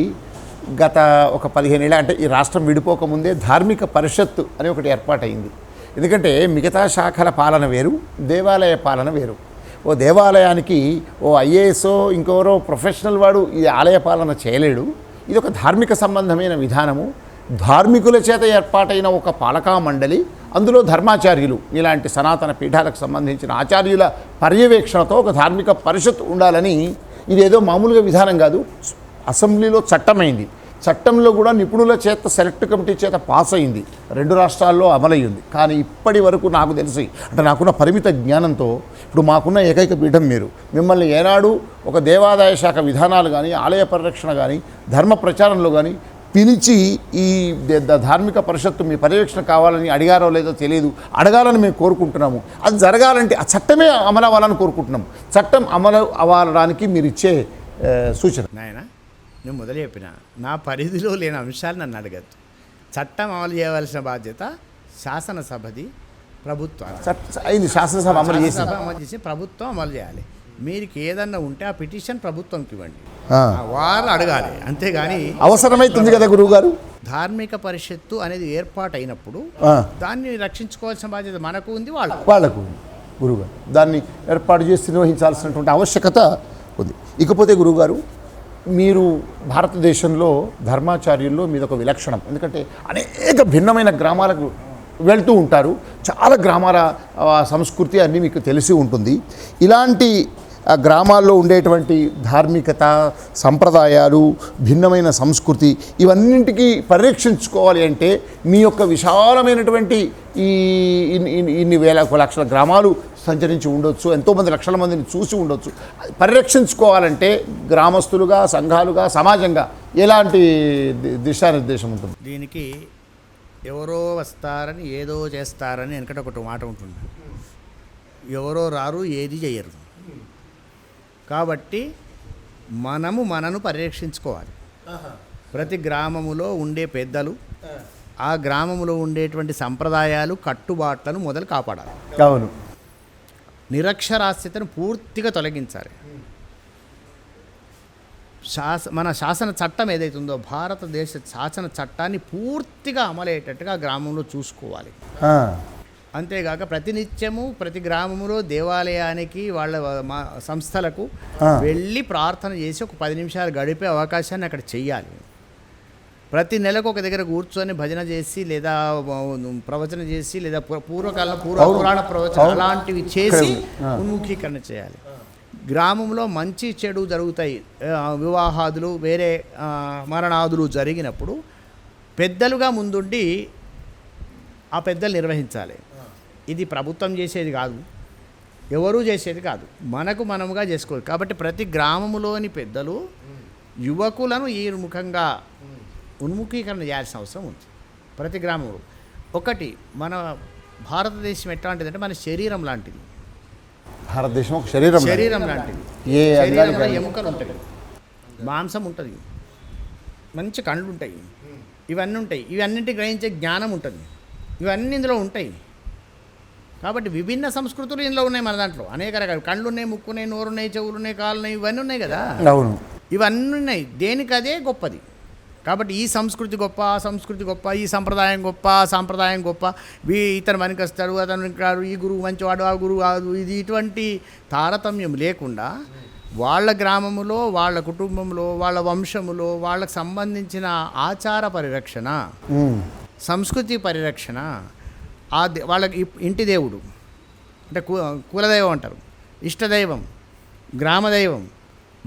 గత ఒక 15 ఏళ్ళ అంటే ఈ రాష్ట్రం విడిపోకముందే ధార్మిక పరిషత్తు అని ఒకటి ఏర్పాటైంది. ఎందుకంటే మిగతా శాఖల పాలన వేరు, దేవాలయ పాలన వేరు. ఓ దేవాలయానికి ఓ ఐఏఎస్ఓ ఇంకెవరో ప్రొఫెషనల్ వాడు ఈ ఆలయ పాలన చేయలేడు. ఇది ఒక ధార్మిక సంబంధమైన విధానము. ధార్మికుల చేత ఏర్పాటైన ఒక పాలకా మండలి అందులో ధర్మాచార్యులు ఇలాంటి సనాతన పీఠాలకు సంబంధించిన ఆచార్యుల పర్యవేక్షణతో ఒక ధార్మిక పరిషత్ ఉండాలని, ఇదేదో మామూలుగా విధానం కాదు, అసెంబ్లీలో చట్టమైంది. చట్టంలో కూడా నిపుణుల చేత సెలెక్ట్ కమిటీ చేత పాస్ అయింది, 2 రాష్ట్రాల్లో అమలయ్యింది. కానీ ఇప్పటి వరకు నాకు తెలిసి, అంటే నాకున్న పరిమిత జ్ఞానంతో, ఇప్పుడు మాకున్న ఏకైక పీఠం మీరు, మిమ్మల్ని ఏనాడు ఒక దేవాదాయ శాఖ విధానాలు కానీ, ఆలయ పరిరక్షణ కానీ, ధర్మ ప్రచారంలో కానీ పిలిచి ఈ ధార్మిక పరిషత్తు మీ పర్యవేక్షణ కావాలని అడిగారో లేదో తెలియదు, అడగాలని మేము కోరుకుంటున్నాము. అది జరగాలంటే ఆ చట్టమే అమలు అవ్వాలని కోరుకుంటున్నాం. చట్టం అమలు అవ్వడానికి మీరు ఇచ్చే సూచన. నాయన, నేను మొదలు చెప్పిన నా పరిధిలో లేని అంశాలు నన్ను అడగద్దు. చట్టం అమలు చేయవలసిన బాధ్యత శాసనసభది, ప్రభుత్వం. అయింది, శాసనసభ అమలు చేసి ప్రభుత్వం అమలు చేయాలి. మీకు ఏదన్నా ఉంటే ఆ పిటిషన్ ప్రభుత్వంకి ఇవ్వండి, వాళ్ళు అడగాలి. అంతేగాని అవసరమైతుంది కదా గురువుగారు. ధార్మిక పరిషత్తు అనేది ఏర్పాటు అయినప్పుడు దాన్ని రక్షించుకోవాల్సిన బాధ్యత మనకు ఉంది, వాళ్ళకు గురువుగారు దాన్ని ఏర్పాటు చేసి నిర్వహించాల్సినటువంటి ఆవశ్యకత ఉంది. ఇకపోతే గురువుగారు, మీరు భారతదేశంలో ధర్మాచార్యుల్లో మీదొక విలక్షణం. ఎందుకంటే అనేక భిన్నమైన గ్రామాలకు వెళ్తూ ఉంటారు, చాలా గ్రామాల సంస్కృతి అన్నీ మీకు తెలిసి ఉంటుంది. ఇలాంటి గ్రామాల్లో ఉండేటువంటి ధార్మికత, సంప్రదాయాలు, భిన్నమైన సంస్కృతి, ఇవన్నింటికి పరిరక్షించుకోవాలి అంటే మీ యొక్క విశాలమైనటువంటి ఇన్ని వేల లక్షల గ్రామాలు సంచరించి ఉండొచ్చు, ఎంతోమంది లక్షల మందిని చూసి ఉండొచ్చు. పరిరక్షించుకోవాలంటే గ్రామస్తులుగా, సంఘాలుగా, సమాజంగా ఎలాంటి దిశానిర్దేశం ఉంటుంది? దీనికి ఎవరో వస్తారని ఏదో చేస్తారని వెనకట ఒకటి మాట ఉంటుంది. ఎవరో రారు, ఏది చేయరు. కాబట్టి మనను పరిరక్షించుకోవాలి. ప్రతి గ్రామములో ఉండే పెద్దలు ఆ గ్రామములో ఉండేటువంటి సంప్రదాయాలు, కట్టుబాట్లను మొదలు కాపాడాలి. అవును. నిరక్షరాస్యతను పూర్తిగా తొలగించాలి. మన శాసన చట్టం ఏదైతుందో భారతదేశ శాసన చట్టాన్ని పూర్తిగా అమలయ్యేటట్టుగా గ్రామంలో చూసుకోవాలి. అంతేగాక ప్రతినిత్యము ప్రతి గ్రామంలో దేవాలయానికి వాళ్ళ సంస్థలకు వెళ్ళి ప్రార్థన చేసి ఒక 10 నిమిషాలు గడిపే అవకాశాన్ని అక్కడ చెయ్యాలి. ప్రతి నెలకు ఒక దగ్గర కూర్చొని భజన చేసి లేదా ప్రవచన చేసి లేదా పురాణ ప్రవచన అలాంటివి చేసి ఉన్ముఖీకరణ చేయాలి. గ్రామంలో మంచి చెడు జరుగుతాయి, వివాహాదులు, వేరే మరణాదులు జరిగినప్పుడు పెద్దలుగా ముందుండి ఆ పెద్దలు నిర్వహించాలి. ఇది ప్రభుత్వం చేసేది కాదు, ఎవరూ చేసేది కాదు, మనముగా చేసుకోవాలి. కాబట్టి ప్రతి గ్రామములోని పెద్దలు యువకులను ఈ ముఖంగా ఉన్ముఖీకరణ చేయాల్సిన అవసరం ఉంది. ప్రతి గ్రామంలో ఒకటి, మన భారతదేశం ఎట్లాంటిదంటే మన శరీరం లాంటిది. భారతదేశం ఒక శరీరం లాంటిది. శరీరంలో ఎముకలు ఉంటాయి, మాంసం ఉంటుంది, మంచి కళ్ళు ఉంటాయి, ఇవన్నీ ఉంటాయి. ఇవన్నింటిని గ్రహించే జ్ఞానం ఉంటుంది, ఇవన్నీ ఇందులో ఉంటాయి. కాబట్టి విభిన్న సంస్కృతులు ఇందులో ఉన్నాయి. మన దాంట్లో అనేక రకాలు కళ్ళు ఉన్నాయి, ముక్కు ఉన్నాయి, నోరు ఉన్నాయి, చెవులు ఉన్నాయి, కాళ్ళు ఉన్నాయి, ఇవన్నీ ఉన్నాయి కదా. అవును, ఇవన్నీ ఉన్నాయి. దేనికి అదే గొప్పది. కాబట్టి ఈ సంస్కృతి గొప్ప, ఆ సంస్కృతి గొప్ప, ఈ సంప్రదాయం గొప్ప, ఆ సాంప్రదాయం గొప్ప, ఇతను మనకి వస్తాడు, అతను రాడు, ఈ గురువు మంచివాడు, ఆ గురువు కాదు, ఇది ఇటువంటి తారతమ్యం లేకుండా వాళ్ళ గ్రామములో, వాళ్ళ కుటుంబంలో, వాళ్ళ వంశములో వాళ్ళకు సంబంధించిన ఆచార పరిరక్షణ, సంస్కృతి పరిరక్షణ, వాళ్ళకి ఇంటి దేవుడు అంటే కులదైవం అంటారు, ఇష్టదైవం, గ్రామదైవం,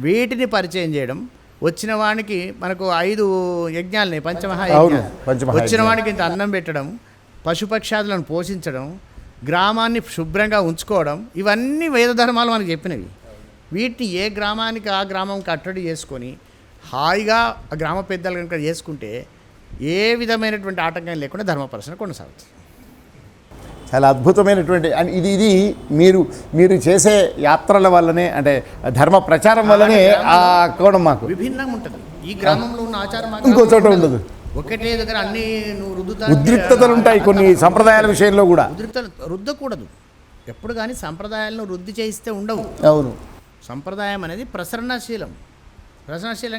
వీటిని పరిచయం చేయడం. వచ్చిన వానికి మనకు 5 యజ్ఞాలని, పంచమహాయజ్ఞాలు. వచ్చిన వానికి ఇంత అన్నం పెట్టడం, పశుపక్షాదులను పోషించడం, గ్రామాన్ని శుభ్రంగా ఉంచుకోవడం, ఇవన్నీ వేద ధర్మాలు మనకు చెప్పినవి. వీటిని ఏ గ్రామానికి ఆ గ్రామం కట్టడి చేసుకొని హాయిగా ఆ గ్రామ పెద్దలు కనుక చేసుకుంటే ఏ విధమైనటువంటి ఆటంకం లేకుండా ధర్మపరచన కొనసాగుతుంది. చాలా అద్భుతమైనటువంటి ఇది మీరు చేసే యాత్రల వల్లనే, అంటే ధర్మ ప్రచారం వల్లనే ఆ కోణం మాకు విభిన్నంగా ఉంటుంది. ఈ గ్రామంలో ఉన్న ఆచారం ఇంకో చోట ఉండదు. ఒకటే దగ్గర అన్ని నువ్వు ఉద్రిక్తతలు ఉంటాయి కొన్ని సంప్రదాయాల విషయంలో కూడా. రుద్దకూడదు ఎప్పుడు కానీ. సంప్రదాయాలను వృద్ధి చేయిస్తే ఉండవు. అవును, సంప్రదాయం అనేది ప్రసరణశీలం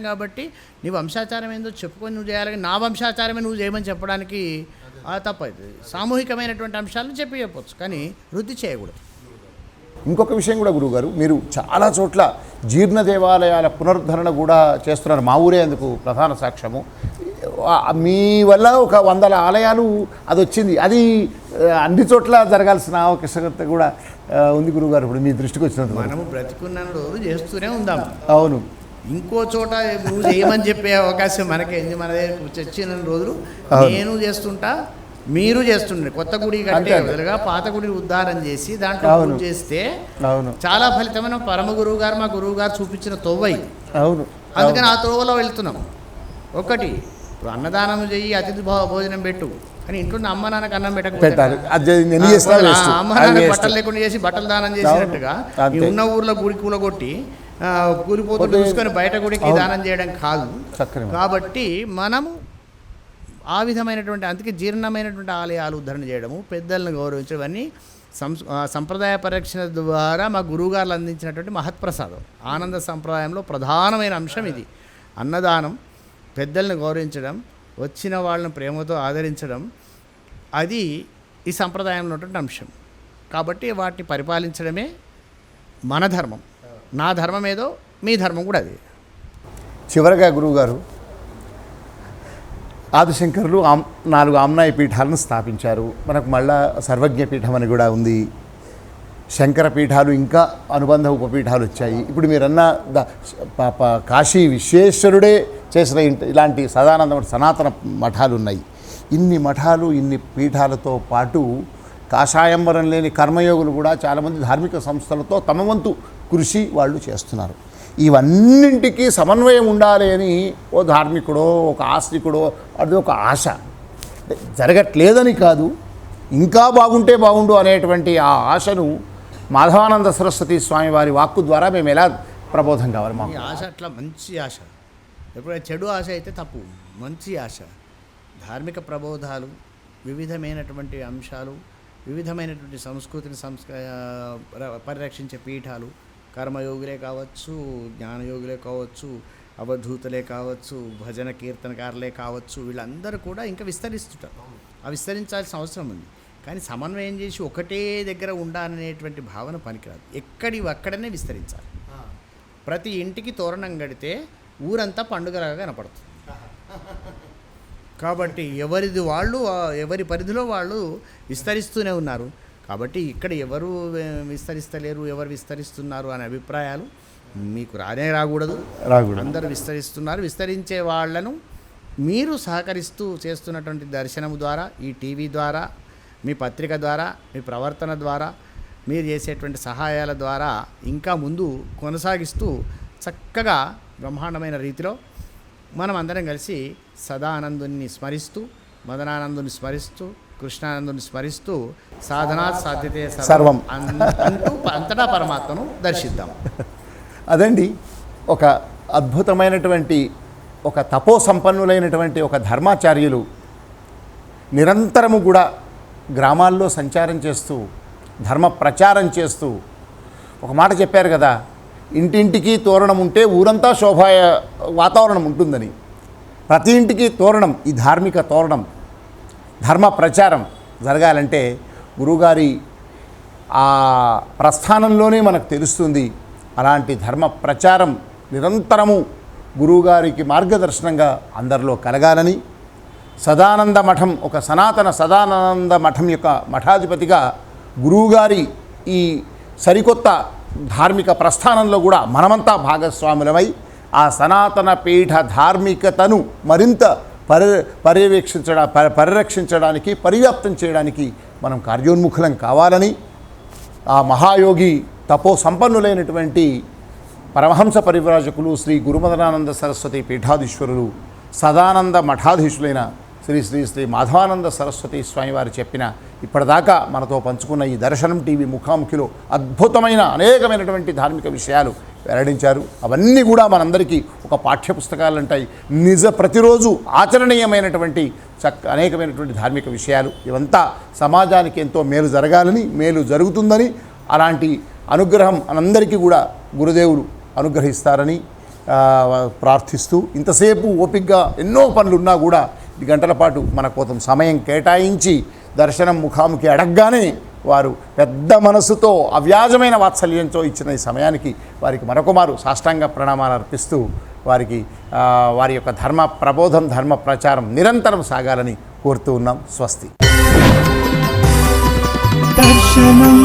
కాబట్టి నీ వంశాచారం ఏందో చెప్పుకొని నువ్వు చేయాలి. నా వంశాచారమే నువ్వు చేయమని చెప్పడానికి తప్పవుతుంది. సామూహికమైనటువంటి అంశాలను చెప్పవచ్చు, కానీ వృద్ధి చేయకూడదు. ఇంకొక విషయం కూడా గురువుగారు, మీరు చాలా చోట్ల జీర్ణ దేవాలయాల పునరుద్ధరణ కూడా చేస్తున్నారు. మా ఊరే అందుకు ప్రధాన సాక్ష్యము. మీ వల్ల ఒక 100 ఆలయాలు అది వచ్చింది. అది అన్ని చోట్ల జరగాల్సిన ఆవశ్యకత కూడా ఉంది గురువుగారు. ఇప్పుడు మీ దృష్టికి వచ్చినంత మనము బ్రతికున్న రోజు చేస్తూనే ఉందాం. అవును, ఇంకో చోట నువ్వు చేయమని చెప్పే అవకాశం మనకేంది? మన దగ్గర చచ్చిన రోజులు నేను చేస్తుంటా, మీరు చేస్తుండే. కొత్త గుడి కట్టే బదులుగా పాత గుడి ఉద్ధారం చేసి దాంట్లో పూజ చేస్తే చాలా ఫలితమైన పరమ గురువు గారు మా గురువు గారు చూపించిన తొవ్వయి. అవును, అందుకని ఆ తోవలో వెళ్తున్నాం. ఒకటి ఇప్పుడు అన్నదానం చెయ్యి, అతిథి భోజనం పెట్టు, కానీ ఇంట్లో అమ్మ నాన్నకు అన్నం పెట్టాలి. అమ్మ నాన్నకు బట్టలు లేకుండా చేసి బట్టలు దానం చేసినట్టుగా ఉన్న ఊర్లో గుడి కూలగొట్టి కూలిపోతూ చూసుకొని బయట గుడికి దానం చేయడం కాదు. కాబట్టి మనము ఆ విధమైనటువంటి, అందుకే జీర్ణమైనటువంటి ఆలయాలు ఉద్ధరణ చేయడము, పెద్దలను గౌరవించడం అన్నీ సంప్రదాయ పరిరక్షణ ద్వారా మా గురువుగారులు అందించినటువంటి మహత్ప్రసాదం. ఆనంద సంప్రదాయంలో ప్రధానమైన అంశం ఇది. అన్నదానం, పెద్దలను గౌరవించడం, వచ్చిన వాళ్ళని ప్రేమతో ఆదరించడం, అది ఈ సంప్రదాయంలో ఉన్నటువంటి అంశం. కాబట్టి వాటిని పరిపాలించడమే మన ధర్మం. నా ధర్మం ఏదో మీ ధర్మం కూడా అది. చివరగా గురువుగారు, ఆదిశంకరులు 4 ఆమ్నాయ పీఠాలను స్థాపించారు. మనకు మళ్ళా సర్వజ్ఞ పీఠం అని కూడా ఉంది. శంకర పీఠాలు, ఇంకా అనుబంధ ఉపపీఠాలు వచ్చాయి. ఇప్పుడు మీరన్న కాశీ విశ్వేశ్వరుడే చేసిన ఇలాంటి సదానంద సనాతన మఠాలు ఉన్నాయి. ఇన్ని మఠాలు, ఇన్ని పీఠాలతో పాటు కాషాయంబరం లేని కర్మయోగులు కూడా చాలామంది ధార్మిక సంస్థలతో తమ వంతు కృషి వాళ్ళు చేస్తున్నారు. ఇవన్నింటికీ సమన్వయం ఉండాలి అని ఓ ధార్మికుడో, ఒక ఆస్తికుడో, అది ఒక ఆశ. జరగట్లేదని కాదు, ఇంకా బాగుంటే బాగుండు అనేటువంటి ఆ ఆశను మాధవానంద సరస్వతి స్వామి వారి వాక్కు ద్వారా మేము ఎలా ప్రబోధం కావాలి? మా ఆశ అట్లా మంచి ఆశ. ఎప్పుడైనా చెడు ఆశ అయితే తప్పు. మంచి ఆశ, ధార్మిక ప్రబోధాలు, వివిధమైనటువంటి అంశాలు, వివిధమైనటువంటి సంస్కృతిని పరిరక్షించే పీఠాలు, కర్మయోగులే కావచ్చు, జ్ఞానయోగులే కావచ్చు, అవధూతలే కావచ్చు, భజన కీర్తనకారులే కావచ్చు, వీళ్ళందరూ కూడా ఇంకా విస్తరిస్తుంటారు. ఆ విస్తరించాల్సిన అవసరం ఉంది. కానీ సమన్వయం చేసి ఒకటే దగ్గర ఉండాలనేటువంటి భావన పనికిరాదు. అక్కడనే విస్తరించాలి. ప్రతి ఇంటికి తోరణం కడితే ఊరంతా పండుగలాగా కనపడుతుంది. కాబట్టి ఎవరి పరిధిలో వాళ్ళు విస్తరిస్తూనే ఉన్నారు. కాబట్టి ఇక్కడ ఎవరు విస్తరిస్తలేరు, ఎవరు విస్తరిస్తున్నారు అనే అభిప్రాయాలు మీకు రాకూడదు. అందరూ విస్తరిస్తున్నారు. విస్తరించే వాళ్లను మీరు సహకరిస్తూ చేస్తున్నటువంటి దర్శనము ద్వారా, ఈ టీవీ ద్వారా, మీ పత్రిక ద్వారా, మీ ప్రవర్తన ద్వారా, మీరు చేసేటువంటి సహాయాల ద్వారా ఇంకా ముందు కొనసాగిస్తూ చక్కగా బ్రహ్మాండమైన రీతిలో మనం అందరం కలిసి సదానందుని స్మరిస్తూ, మదనానందుని స్మరిస్తూ, కృష్ణానందుని స్మరిస్తూ సాధనా సాధ్యతే సర్వం అంటూ అంతటా పరమాత్మను దర్శిద్దాం. అదండి, ఒక అద్భుతమైనటువంటి, ఒక తపో సంపన్నులైనటువంటి ఒక ధర్మాచార్యులు నిరంతరము కూడా గ్రామాల్లో సంచారం చేస్తూ, ధర్మ ప్రచారం చేస్తూ, ఒక మాట చెప్పారు కదా, ఇంటింటికి తోరణం ఉంటే ఊరంతా శోభాయ వాతావరణం ఉంటుందని. ప్రతి ఇంటికి తోరణం, ఈ ధార్మిక తోరణం, ధర్మ ప్రచారం జరగాలంటే గురువుగారి ఆ ప్రస్థానంలోనే మనకు తెలుస్తుంది. అలాంటి ధర్మ ప్రచారం నిరంతరము గురువుగారికి మార్గదర్శనంగా అందరిలో కలగాలని, సదానంద మఠం, ఒక సనాతన సదానంద మఠం యొక్క మఠాధిపతిగా గురువుగారి ఈ సరికొత్త ధార్మిక ప్రస్థానంలో కూడా మనమంతా భాగస్వాములమై ఆ సనాతన పీఠ ధార్మికతను మరింత పరిరక్షించడానికి, పరివ్యాప్తం చేయడానికి మనం కార్యోన్ముఖులం కావాలని, ఆ మహాయోగి తపో సంపన్నులైనటువంటి పరమహంస పరివ్రాజకులు శ్రీ గురుమదనానంద సరస్వతి పీఠాధీశ్వరులు, సదానంద మఠాధీశులైన శ్రీ శ్రీ శ్రీ మాధవానంద సరస్వతి స్వామివారు చెప్పిన, ఇప్పటిదాకా మనతో పంచుకున్న ఈ దర్శనం టీవీ ముఖాముఖిలో అద్భుతమైన అనేకమైనటువంటి ధార్మిక విషయాలు వెల్లడించారు. అవన్నీ కూడా మనందరికీ ఒక పాఠ్యపుస్తకాలు అంటాయి. ప్రతిరోజు ఆచరణీయమైనటువంటి అనేకమైనటువంటి ధార్మిక విషయాలు. ఇవంతా సమాజానికి ఎంతో మేలు జరగాలని, మేలు జరుగుతుందని, అలాంటి అనుగ్రహం మనందరికీ కూడా గురుదేవులు అనుగ్రహిస్తారని ప్రార్థిస్తూ, ఇంతసేపు ఓపికగా ఎన్నో పనులున్నా కూడా 2 గంటల పాటు మన కోసం సమయం కేటాయించి దర్శనం ముఖాముఖి అడగగానే వారు పెద్ద మనసుతో, అవ్యాజమైన వాత్సల్యంతో ఇచ్చిన ఈ సమయానికి వారికి మరొకమారు సాష్టాంగ ప్రణామాలు అర్పిస్తూ, వారికి వారి యొక్క ధర్మ ప్రబోధం, ధర్మ ప్రచారం నిరంతరం సాగాలని కోరుతూ ఉన్నాం. స్వస్తి. दर्शनम्